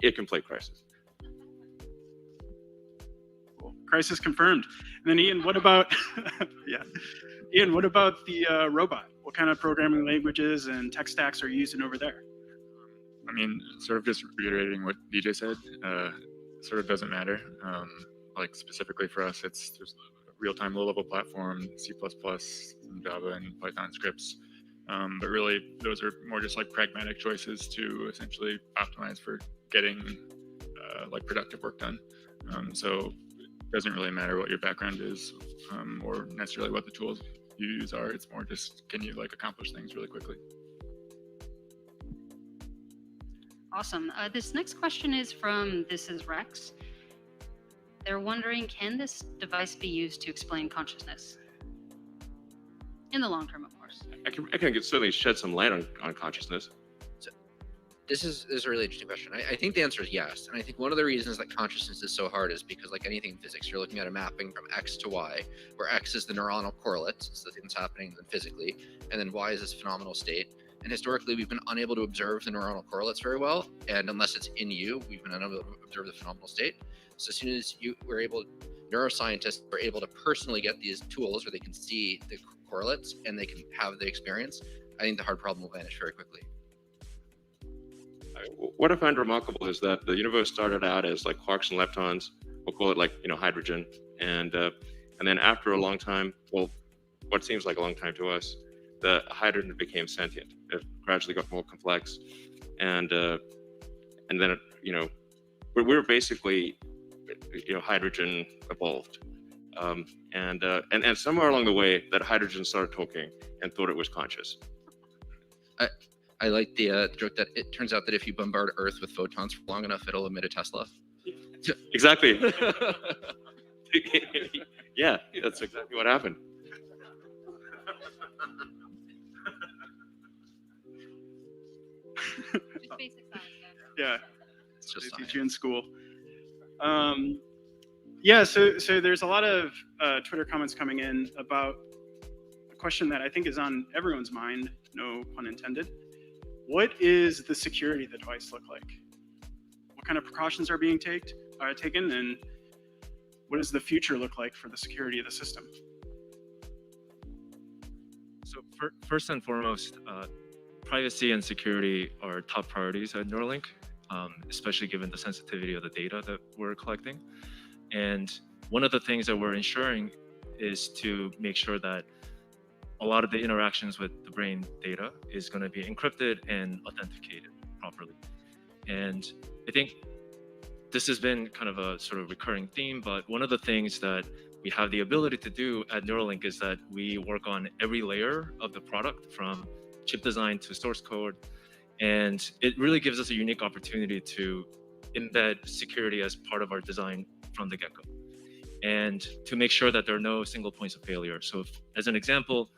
It can play Crisis. Cool. Crisis confirmed. And then Ian, what about Ian, what about the robot? What kind of programming languages and tech stacks are you using over there? I mean, sort of just reiterating what DJ said, sort of doesn't matter. Like specifically for us, there's a real-time low-level platform, C++, Java, and Python scripts. But really, those are more just like pragmatic choices to essentially optimize for getting like productive work done. So it doesn't really matter what your background is or necessarily what the tools you use are. It's more just can you like accomplish things really quickly. Awesome. This next question is from This Is Rex. They're wondering, can this device be used to explain consciousness? In the long term, of course. I can certainly shed some light on consciousness. This is a really interesting question. I think the answer is yes. And I think one of the reasons that consciousness is so hard is because, like anything in physics, you're looking at a mapping from X to Y, where X is the neuronal correlates, it's the thing that's happening physically, and then Y is this phenomenal state. And historically, we've been unable to observe the neuronal correlates very well. And unless it's in you, we've been unable to observe the phenomenal state. So as soon as neuroscientists were able to personally get these tools where they can see the correlates and they can have the experience, I think the hard problem will vanish very quickly. What I find remarkable is that the universe started out as like quarks and leptons. We'll call it like hydrogen, and then after a long time, well, what seems like a long time to us, the hydrogen became sentient. It gradually got more complex, and then we're basically hydrogen evolved, and somewhere along the way that hydrogen started talking and thought it was conscious. I like the joke that it turns out that if you bombard Earth with photons for long enough, it'll emit a Tesla. Exactly. Yeah, that's exactly what happened. Yeah, it's just they teach you in school. Yeah, so there's a lot of Twitter comments coming in about a question that I think is on everyone's mind, no pun intended. What is the security of the device look like? What kind of precautions are being taken, and what does the future look like for the security of the system? So first and foremost, privacy and security are top priorities at Neuralink, especially given the sensitivity of the data that we're collecting. And one of the things that we're ensuring is to make sure that a lot of the interactions with the brain data is going to be encrypted and authenticated properly. And I think this has been kind of a sort of recurring theme, but one of the things that we have the ability to do at Neuralink is that we work on every layer of the product, from chip design to source code. And it really gives us a unique opportunity to embed security as part of our design from the get-go, and to make sure that there are no single points of failure. So as an example,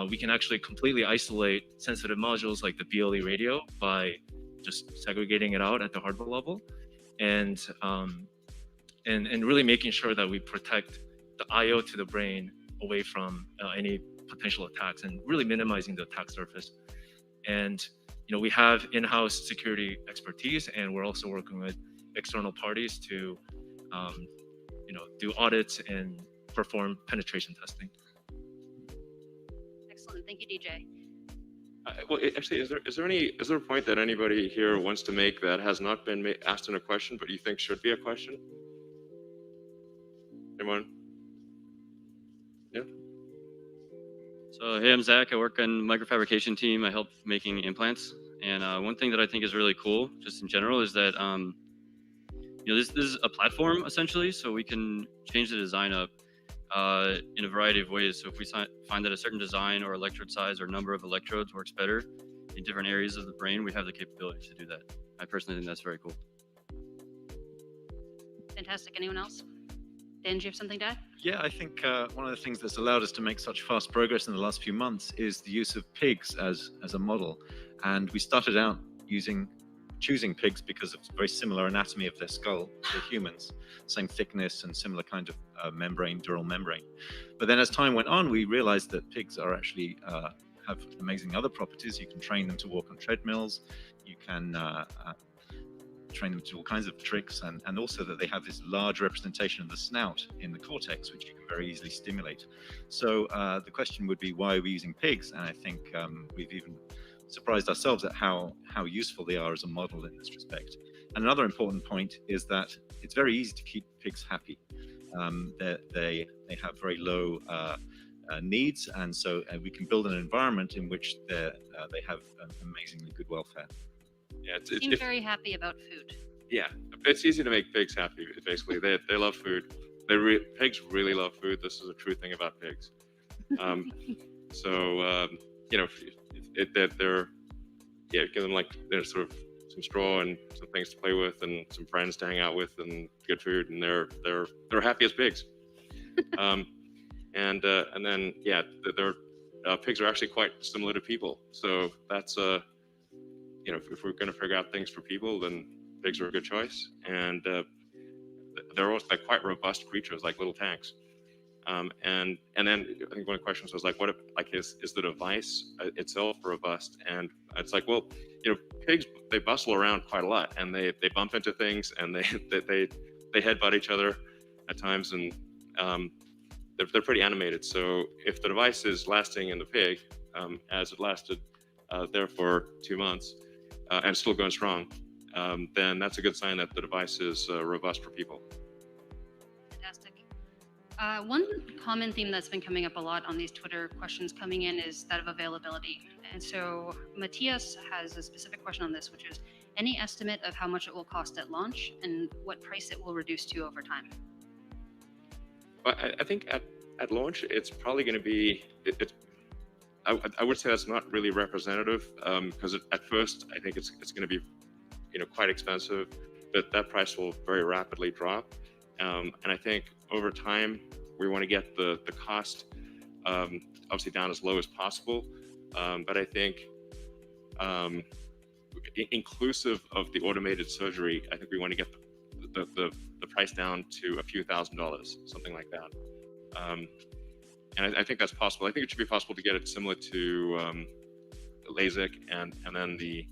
we can actually completely isolate sensitive modules like the BLE radio by just segregating it out at the hardware level, and really making sure that we protect the I/O to the brain away from any potential attacks, and really minimizing the attack surface. And we have in-house security expertise, and we're also working with external parties to do audits and perform penetration testing. Excellent. Thank you, DJ. Well, actually, is there a point that anybody here wants to make that has not been asked in a question, but you think should be a question? Anyone? Yeah. So hey, I'm Zach. I work on the microfabrication team. I help making implants. And one thing that I think is really cool, just in general, is that this is a platform essentially, so we can change the design up in a variety of ways. So if we find that a certain design or electrode size or number of electrodes works better in different areas of the brain, we have the capability to do that. I personally think that's very cool. Fantastic. Anyone else? Dan, do you have something to add? Yeah, I think one of the things that's allowed us to make such fast progress in the last few months is the use of pigs as a model. And we started out choosing pigs because of very similar anatomy of their skull to humans, same thickness and similar kind of membrane, dural membrane. But then as time went on, we realized that pigs are actually have amazing other properties. You can train them to walk on treadmills. You can train them to do all kinds of tricks, and also that they have this large representation of the snout in the cortex, which you can very easily stimulate. So the question would be, why are we using pigs? And I think we've even surprised ourselves at how useful they are as a model in this respect. And another important point is that it's very easy to keep pigs happy. They have very low needs, and so we can build an environment in which they have amazingly good welfare. Yeah, Seem very happy about food. Yeah, it's easy to make pigs happy. Basically, they love food. Pigs really love food. This is a true thing about pigs. Give them like they're sort of some straw and some things to play with and some friends to hang out with and good food, and they're happy as pigs. And then yeah, their pigs are actually quite similar to people. So that's you know, if we're going to figure out things for people, then pigs are a good choice. And they're also like quite robust creatures, like little tanks. And then I think one of the questions was like, what if, like, is the device itself robust? And it's like, well, you know, pigs, they bustle around quite a lot, and they bump into things, and they headbutt each other at times, and they're pretty animated. So if the device is lasting in the pig, as it lasted there for 2 months, and still going strong, then that's a good sign that the device is robust for people. Fantastic. One common theme that's been coming up a lot on these Twitter questions coming in is that of availability. And so Matthias has a specific question on this, which is any estimate of how much it will cost at launch and what price it will reduce to over time? But I think at launch, it's probably going to be, I would say that's not really representative, because at first I think it's going to be, you know, quite expensive, but that price will very rapidly drop. And I think over time we want to get the cost obviously down as low as possible. But I think inclusive of the automated surgery, I think we want to get the price down to a few $1,000s, something like that. And I think that's possible. I think it should be possible to get it similar to LASIK, and then the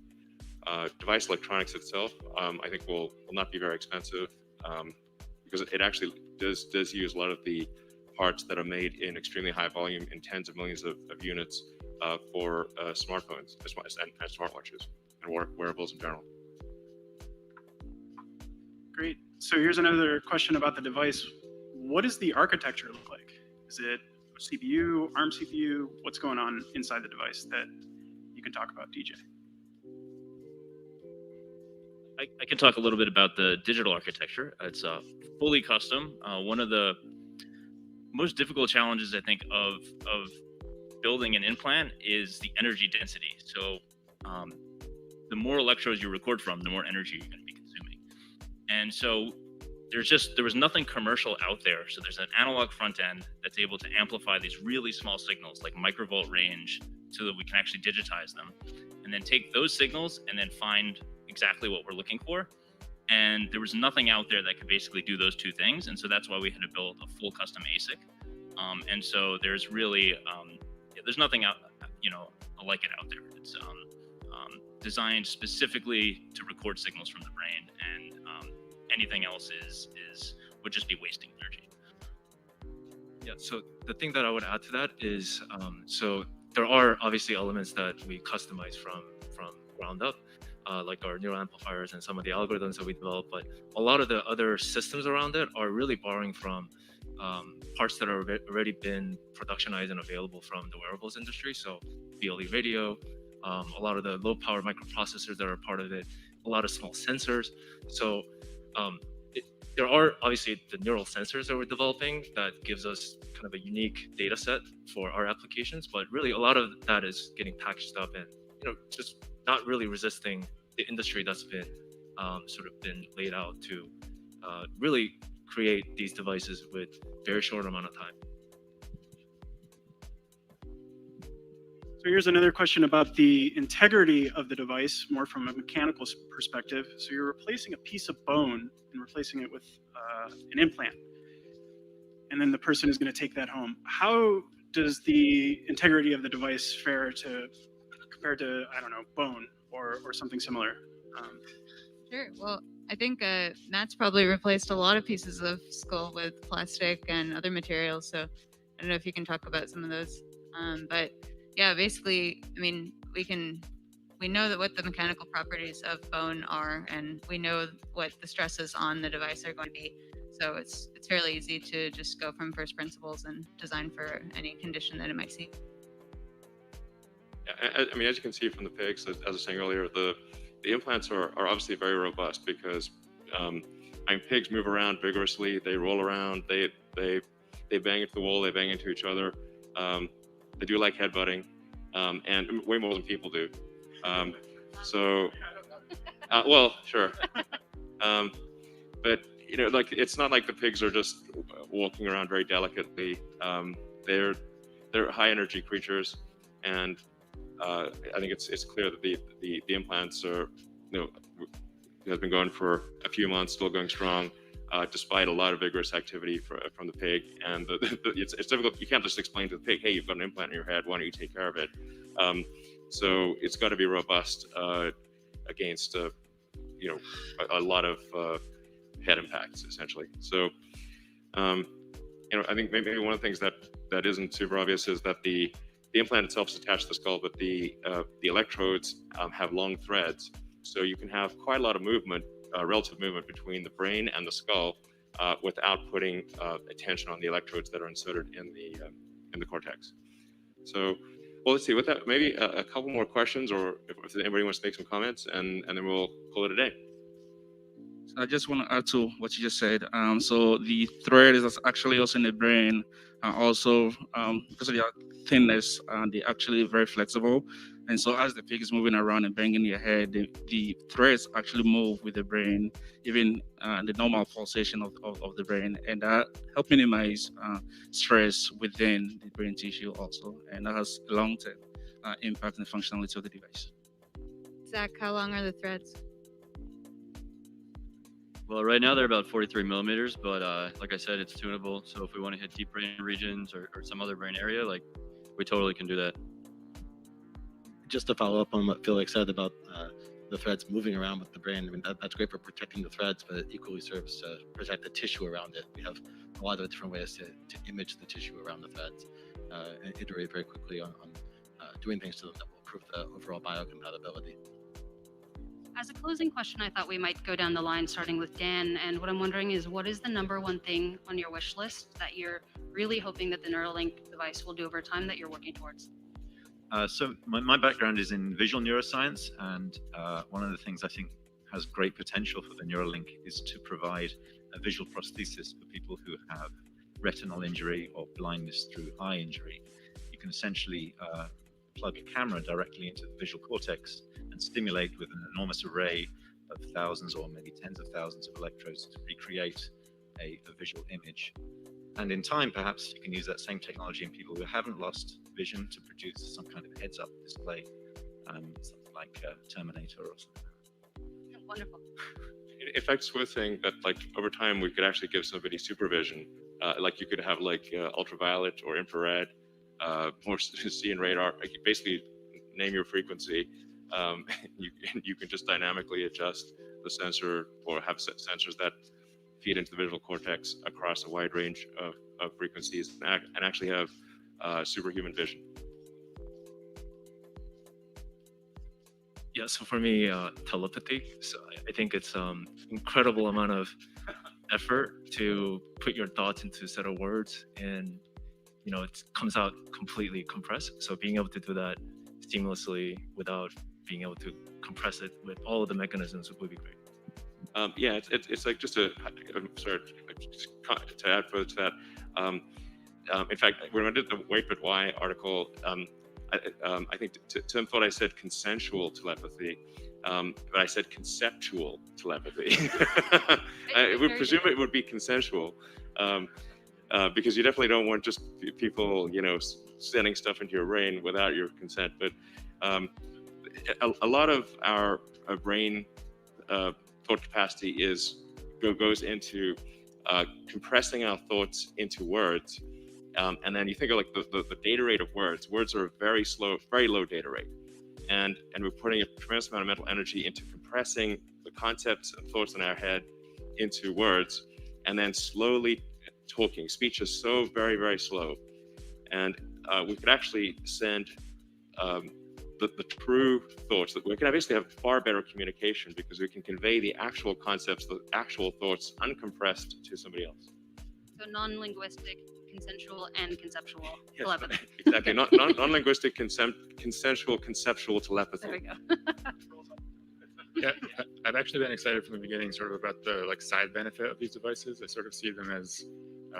device electronics itself. I think will not be very expensive, because it actually does use a lot of the parts that are made in extremely high volume, in tens of millions of units, for smartphones and smartwatches and wearables in general. Great. So here's another question about the device. What does the architecture look like? Is it CPU, ARM CPU? What's going on inside the device that you can talk about, DJ? I can talk a little bit about the digital architecture. It's fully custom. One of the most difficult challenges, I think, of building an implant is the energy density. So the more electrodes you record from, the more energy you're going to be consuming. And so there was nothing commercial out there. So there's an analog front end that's able to amplify these really small signals, like microvolt range, so that we can actually digitize them, and then take those signals and then find exactly what we're looking for. And there was nothing out there that could basically do those two things. And so that's why we had to build a full custom ASIC. And so there's really, there's nothing out, you know, like it out there. It's designed specifically to record signals from the brain, and anything else would just be wasting energy. Yeah, so the thing that I would add to that is, so there are obviously elements that we customize from ground up, like our neural amplifiers and some of the algorithms that we develop, but a lot of the other systems around it are really borrowing from parts that are already been productionized and available from the wearables industry. So BLE radio, a lot of the low power microprocessors that are part of it, a lot of small sensors. So there are obviously the neural sensors that we're developing that gives us kind of a unique data set for our applications, but really a lot of that is getting packaged up and, you know, just not really resisting the industry that's been sort of been laid out to really create these devices with very short amount of time. So here's another question about the integrity of the device, more from a mechanical perspective. So you're replacing a piece of bone and replacing it with an implant, and then the person is going to take that home. How does the integrity of the device fare compared to, I don't know, bone or something similar? Sure. Well, I think Matt's probably replaced a lot of pieces of skull with plastic and other materials. So I don't know if you can talk about some of those. But yeah, basically, I mean, we know that what the mechanical properties of bone are, and we know what the stresses on the device are going to be. So it's fairly easy to just go from first principles and design for any condition that it might see. Yeah, I mean, as you can see from the pigs, as I was saying earlier, the implants are obviously very robust because pigs move around vigorously. They roll around. They bang into the wall. They bang into each other. They do like headbutting, and way more than people do. So Well, sure. But like it's not like the pigs are just walking around very delicately. They're high energy creatures, and I think it's clear that the implants are has been going for a few months, still going strong, despite a lot of vigorous activity from the pig. And it's difficult. You can't just explain to the pig, hey, you've got an implant in your head. Why don't you take care of it? So it's got to be robust against a lot of head impacts, essentially. So I think maybe one of the things that isn't super obvious is that the implant itself is attached to the skull, but the electrodes have long threads, so you can have quite a lot of movement, relative movement between the brain and the skull, without putting attention on the electrodes that are inserted in the cortex. So, well, let's see. With that, maybe a couple more questions, or if anybody wants to make some comments, and then we'll call it a day. So I just want to add to what you just said. So the thread is actually also in the brain, also because of their thinness, they're actually very flexible. And so as the pig is moving around and banging your head, the threads actually move with the brain, even the normal pulsation of the brain, and that help minimize stress within the brain tissue also, and that has a long-term impact on the functionality of the device. Zach, how long are the threads? Well, right now they're about 43 millimeters, but like I said, it's tunable. So if we want to hit deep brain regions or some other brain area, like we totally can do that. Just to follow up on what Felix said about the threads moving around with the brain, I mean, that's great for protecting the threads, but it equally serves to protect the tissue around it. We have a lot of different ways to image the tissue around the threads and iterate very quickly on doing things to them that will improve the overall biocompatibility. As a closing question, I thought we might go down the line, starting with Dan. And what I'm wondering is, what is the number one thing on your wish list that you're really hoping that the Neuralink device will do over time that you're working towards? So my background is in visual neuroscience, and one of the things I think has great potential for the Neuralink is to provide a visual prosthesis for people who have retinal injury or blindness through eye injury. You can essentially plug a camera directly into the visual cortex and stimulate with an enormous array of thousands or maybe tens of thousands of electrodes to recreate a visual image. And in time, perhaps you can use that same technology in people who haven't lost vision to produce some kind of heads-up display, something like Terminator or something. Wonderful. In fact, it's worth saying that like over time we could actually give somebody supervision, like you could have like ultraviolet or infrared, or see in radar. Like you basically name your frequency. You can just dynamically adjust the sensor or have sensors that feed into the visual cortex across a wide range of frequencies and actually have superhuman vision. Yeah, so for me, telepathy. So I think it's incredible amount of effort to put your thoughts into a set of words, and it comes out completely compressed. So being able to do that seamlessly without being able to compress it with all of the mechanisms would be great. Yeah, it's like just to add further to that. In fact, when I did the Wait But Why article, I think Tim thought I said consensual telepathy, but I said conceptual telepathy. I would presume it would be consensual, because you definitely don't want just people, sending stuff into your brain without your consent. But a lot of our brain thought capacity goes into compressing our thoughts into words, and then you think of like the data rate of words. Words are very slow, very low data rate, and we're putting a tremendous amount of mental energy into compressing the concepts and thoughts in our head into words, and then slowly talking. Speech is so very, very slow, and we could actually send the true thoughts. That we can obviously have far better communication because we can convey the actual concepts, the actual thoughts, uncompressed to somebody else. So non-linguistic, consensual, and conceptual Yes, telepathy. exactly. Non-linguistic, consensual, conceptual telepathy. There we go. Yeah, I've actually been excited from the beginning, sort of about the side benefit of these devices. I sort of see them as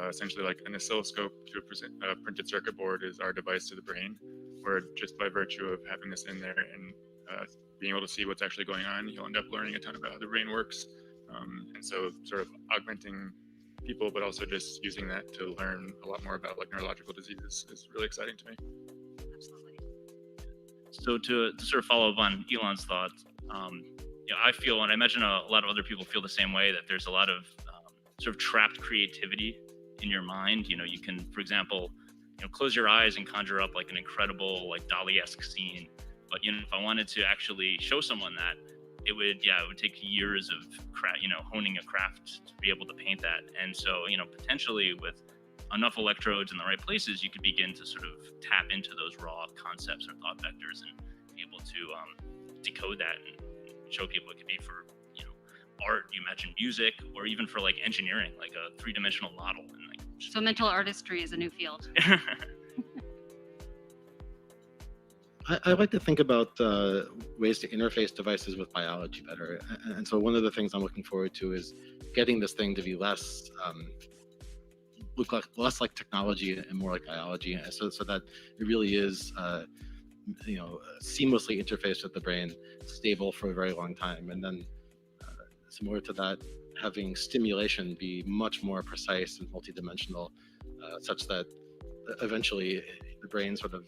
essentially like an oscilloscope to a printed circuit board is our device to the brain, where just by virtue of having this in there and being able to see what's actually going on, you'll end up learning a ton about how the brain works. And so sort of augmenting people, but also just using that to learn a lot more about like neurological diseases is really exciting to me. So to sort of follow up on Elon's thoughts, I feel, and I imagine a lot of other people feel the same way, that there's a lot of sort of trapped creativity in your mind. You can, for example, close your eyes and conjure up like an incredible, like Dali-esque scene. But if I wanted to actually show someone that, it would take years of honing a craft to be able to paint that. And so, potentially with enough electrodes in the right places, you could begin to sort of tap into those raw concepts or thought vectors and be able to decode that and show people it could be for art, you imagine music, or even for like engineering, like a three-dimensional model. And like, So mental artistry is a new field. I like to think about ways to interface devices with biology better. And so one of the things I'm looking forward to is getting this thing to be less like technology and more like biology, so that it really is seamlessly interfaced with the brain, stable for a very long time. And then similar to that, having stimulation be much more precise and multidimensional, such that eventually the brain sort of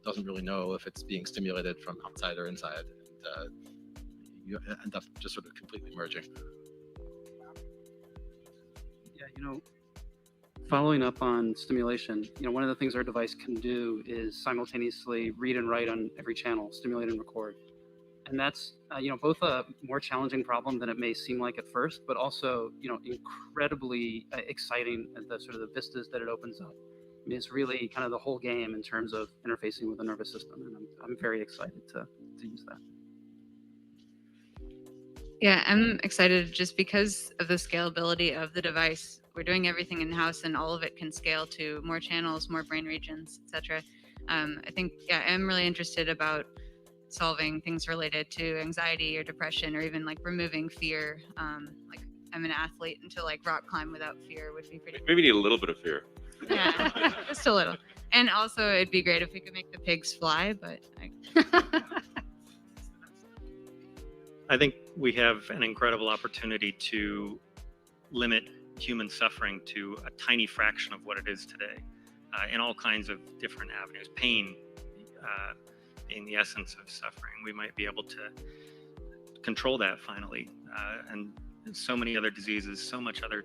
doesn't really know if it's being stimulated from outside or inside, and you end up just sort of completely merging. Yeah, following up on stimulation, one of the things our device can do is simultaneously read and write on every channel, stimulate and record. And that's, both a more challenging problem than it may seem like at first, but also, incredibly exciting at the sort of the vistas that it opens up. I mean, it's really kind of the whole game in terms of interfacing with the nervous system, and I'm very excited to use that. Yeah, I'm excited just because of the scalability of the device. We're doing everything in-house, and all of it can scale to more channels, more brain regions, etc. I think, I'm really interested about solving things related to anxiety or depression, or even like removing fear. Like I'm an athlete, and to like rock climb without fear would be pretty. Maybe need a little bit of fear. Yeah, just a little. And also, it'd be great if we could make the pigs fly, but I think we have an incredible opportunity to limit human suffering to a tiny fraction of what it is today, in all kinds of different avenues. Pain being the essence of suffering, we might be able to control that finally, and so many other diseases, so much other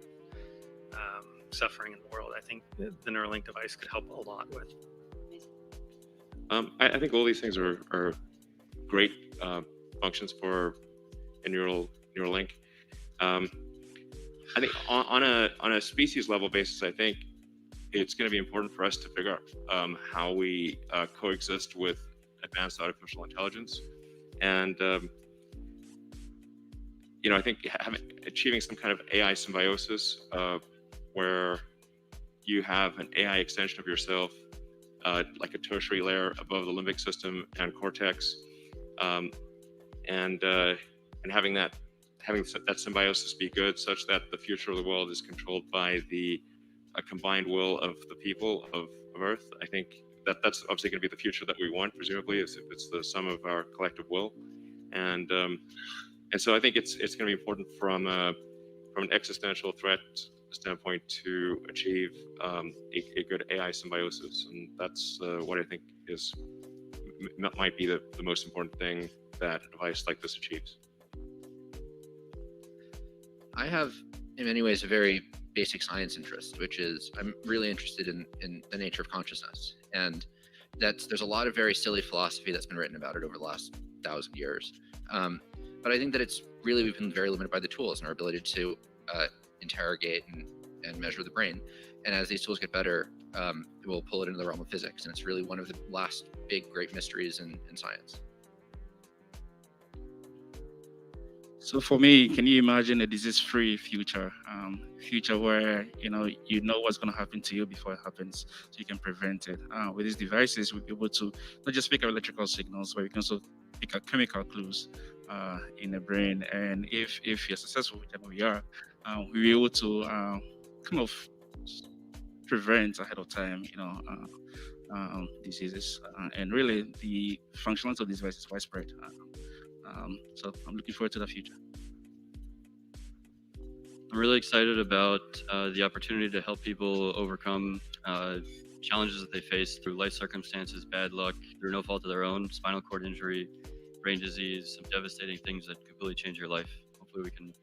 suffering in the world. I think the Neuralink device could help a lot with. I think all these things are great functions for a Neuralink. I think on a species level basis, I think it's going to be important for us to figure out how we coexist with advanced artificial intelligence, and I think achieving some kind of AI symbiosis where you have an AI extension of yourself, like a tertiary layer above the limbic system and cortex, and having that symbiosis be good, such that the future of the world is controlled by the combined will of the people of Earth. I think that's obviously going to be the future that we want, presumably, if it's the sum of our collective will, and so I think it's going to be important from an existential threat standpoint to achieve a good AI symbiosis, and that's what I think might be the most important thing that a device like this achieves. I have, in many ways, a very basic science interest, which is I'm really interested in the nature of consciousness. And there's a lot of very silly philosophy that's been written about it over the last 1,000 years. But I think that we've been very limited by the tools and our ability to interrogate and measure the brain. And as these tools get better, we'll pull it into the realm of physics. And it's really one of the last big, great mysteries in science. So for me, can you imagine a disease-free future? Future where you know what's going to happen to you before it happens, so you can prevent it. With these devices, we'll be able to not just pick up electrical signals, but we can also pick up chemical clues in the brain. And if you're successful, whichever we are, we'll be able to kind of prevent ahead of time, diseases. And really, the functionality of this device is widespread. So I'm looking forward to the future. I'm really excited about the opportunity to help people overcome challenges that they face through life circumstances, bad luck, through no fault of their own, spinal cord injury, brain disease, some devastating things that completely change your life. Hopefully we can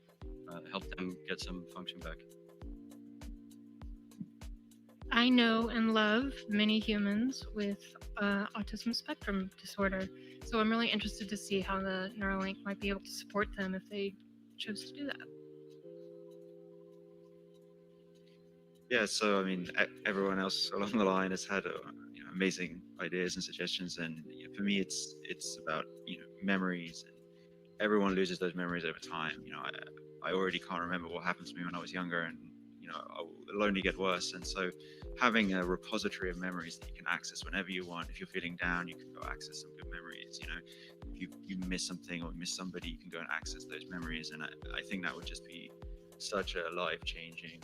help them get some function back. I know and love many humans with autism spectrum disorder, so I'm really interested to see how the Neuralink might be able to support them if they choose to do that. Yeah, so I mean, everyone else along the line has had amazing ideas and suggestions, and for me, it's about memories. And everyone loses those memories over time. I already can't remember what happened to me when I was younger, and it'll only get worse. And so, having a repository of memories that you can access whenever you want. If you're feeling down, you can go access some good memories. If you miss something or miss somebody, you can go and access those memories. And I think that would just be such a life-changing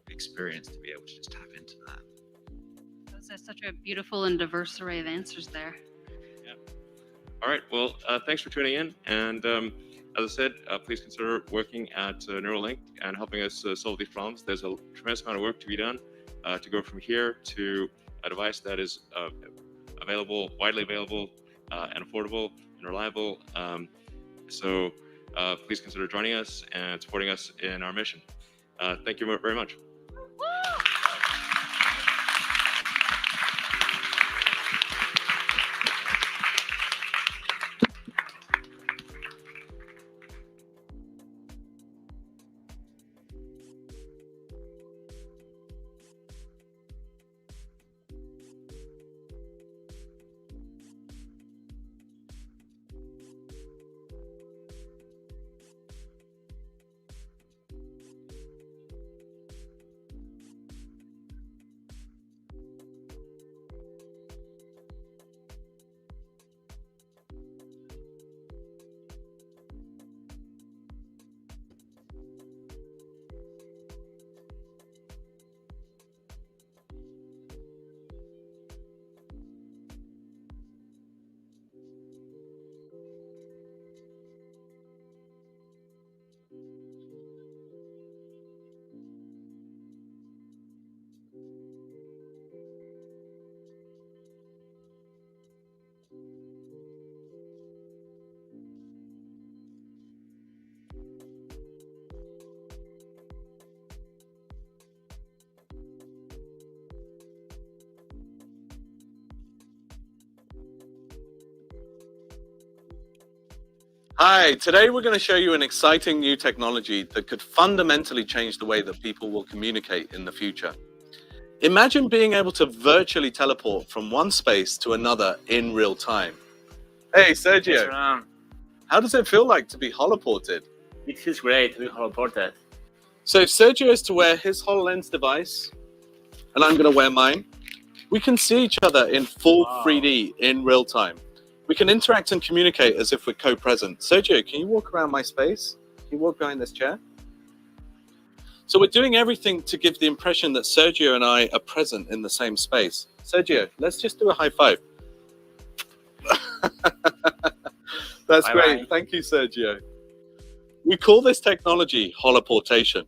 experience to be able to just tap into that. Those are such a beautiful and diverse array of answers there. Yeah. All right. Well, thanks for tuning in. And as I said, please consider working at Neuralink and helping us solve these problems. There's a tremendous amount of work to be done to go from here to a device that is available, widely available, and affordable and reliable. So please consider joining us and supporting us in our mission. Thank you very much. Hi, today we're going to show you an exciting new technology that could fundamentally change the way that people will communicate in the future. Imagine being able to virtually teleport from one space to another in real time. Hey, Sergio. Yes, how does it feel like to be holoported? it feels great to be holoported. So if Sergio is to wear his HoloLens device, and I'm going to wear mine, we can see each other in full 3D in real time. We can interact and communicate as if we're co-present. Sergio, can you walk around my space? Can you walk behind this chair? So we're doing everything to give the impression that Sergio and I are present in the same space. Sergio, let's just do a high five. That's great. Thank you, Sergio. We call this technology HaloPortation.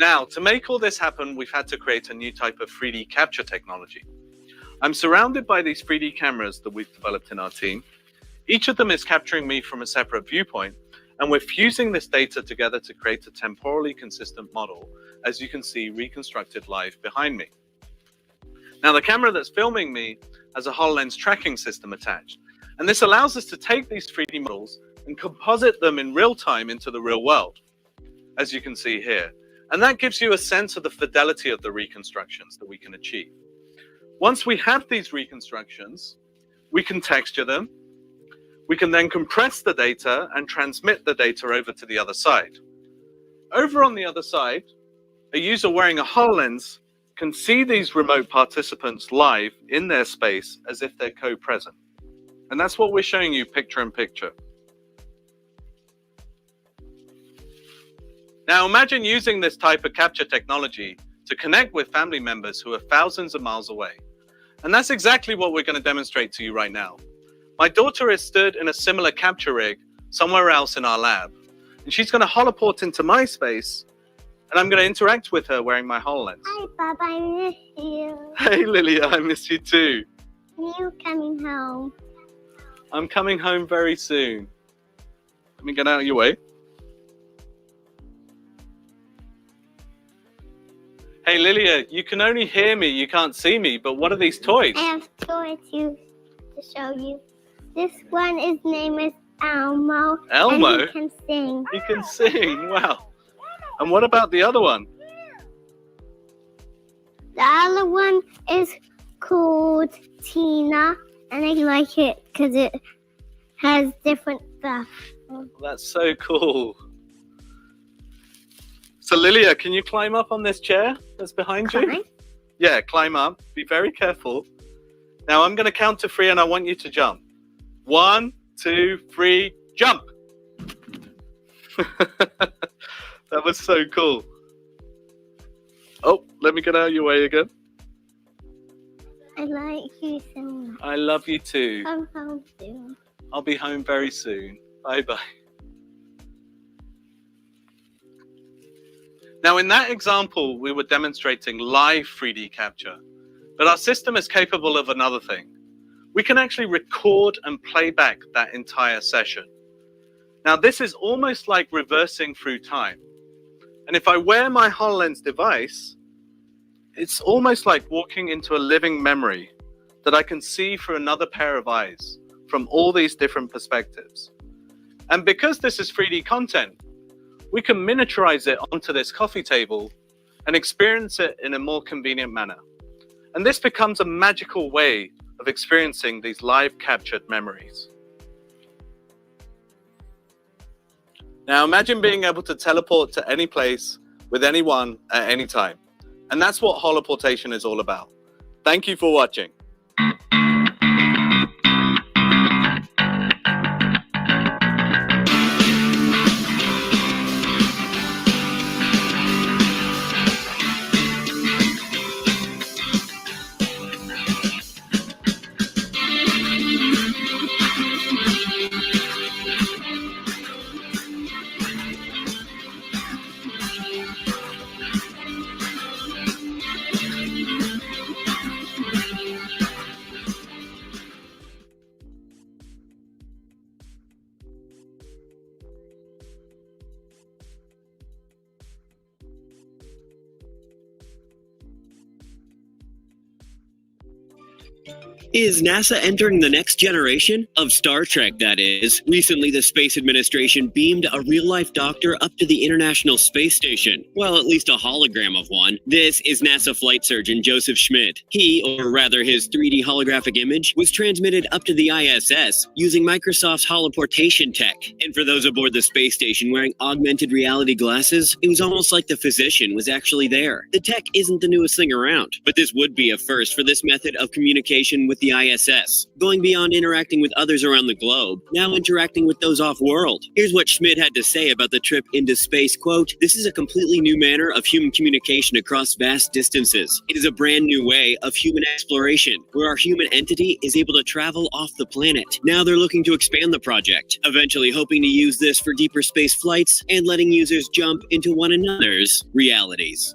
Now, to make all this happen, we've had to create a new type of 3D capture technology. I'm surrounded by these 3D cameras that we've developed in our team. Each of them is capturing me from a separate viewpoint, and we're fusing this data together to create a temporally consistent model, as you can see reconstructed live behind me. Now, the camera that's filming me has a HoloLens tracking system attached, and this allows us to take these 3D models and composite them in real time into the real world, as you can see here. And that gives you a sense of the fidelity of the reconstructions that we can achieve. Once we have these reconstructions, we can texture them. We can then compress the data and transmit the data over to the other side. Over on the other side, a user wearing a HoloLens can see these remote participants live in their space as if they're co-present. And that's what we're showing you picture in picture. Now imagine using this type of capture technology to connect with family members who are thousands of miles away. And that's exactly what we're going to demonstrate to you right now. My daughter is stood in a similar capture rig somewhere else in our lab. And she's going to holoport into my space, and I'm going to interact with her wearing my HoloLens. Hi, Bob, I miss you. Hey, Lilia, I miss you too. When are you coming home? I'm coming home very soon. Let me get out of your way. Hey, Lilia, you can only hear me, you can't see me, but what are these toys? I have toys to show you. This one is named as Elmo. Elmo? And he can sing. He can sing, wow. And what about the other one? The other one is called Tina, and I like it because it has different stuff. That's so cool. So Lilia, can you climb up on this chair that's behind you? Yeah, climb up. Be very careful. Now I'm going to count to 3 and I want you to jump. 1, 2, 3, jump! That was so cool. Oh, let me get out of your way again. I like you so much. I love you too. Come home soon. I'll be home very soon. Bye-bye. Now, in that example, we were demonstrating live 3D capture, but our system is capable of another thing. We can actually record and play back that entire session. Now, this is almost like reversing through time. And if I wear my HoloLens device, it's almost like walking into a living memory that I can see through another pair of eyes from all these different perspectives. And because this is 3D content, we can miniaturize it onto this coffee table and experience it in a more convenient manner. And this becomes a magical way of experiencing these live captured memories. Now imagine being able to teleport to any place with anyone at any time. And that's what HoloPortation is all about. Thank you for watching. Is NASA entering the next generation of Star Trek, that is? Recently, the Space Administration beamed a real-life doctor up to the International Space Station. Well, at least a hologram of one. This is NASA flight surgeon Joseph Schmidt. He, or rather his 3D holographic image, was transmitted up to the ISS using Microsoft's HaloPortation tech. And for those aboard the space station wearing augmented reality glasses, it was almost like the physician was actually there. The tech isn't the newest thing around, but this would be a first for this method of communication with the ISS, going beyond interacting with others around the globe, now interacting with those off-world. Here's what Schmidt had to say about the trip into space, quote, "This is a completely new manner of human communication across vast distances. It is a brand new way of human exploration, where our human entity is able to travel off the planet. Now they're looking to expand the project, eventually hoping to use this for deeper space flights and letting users jump into one another's realities."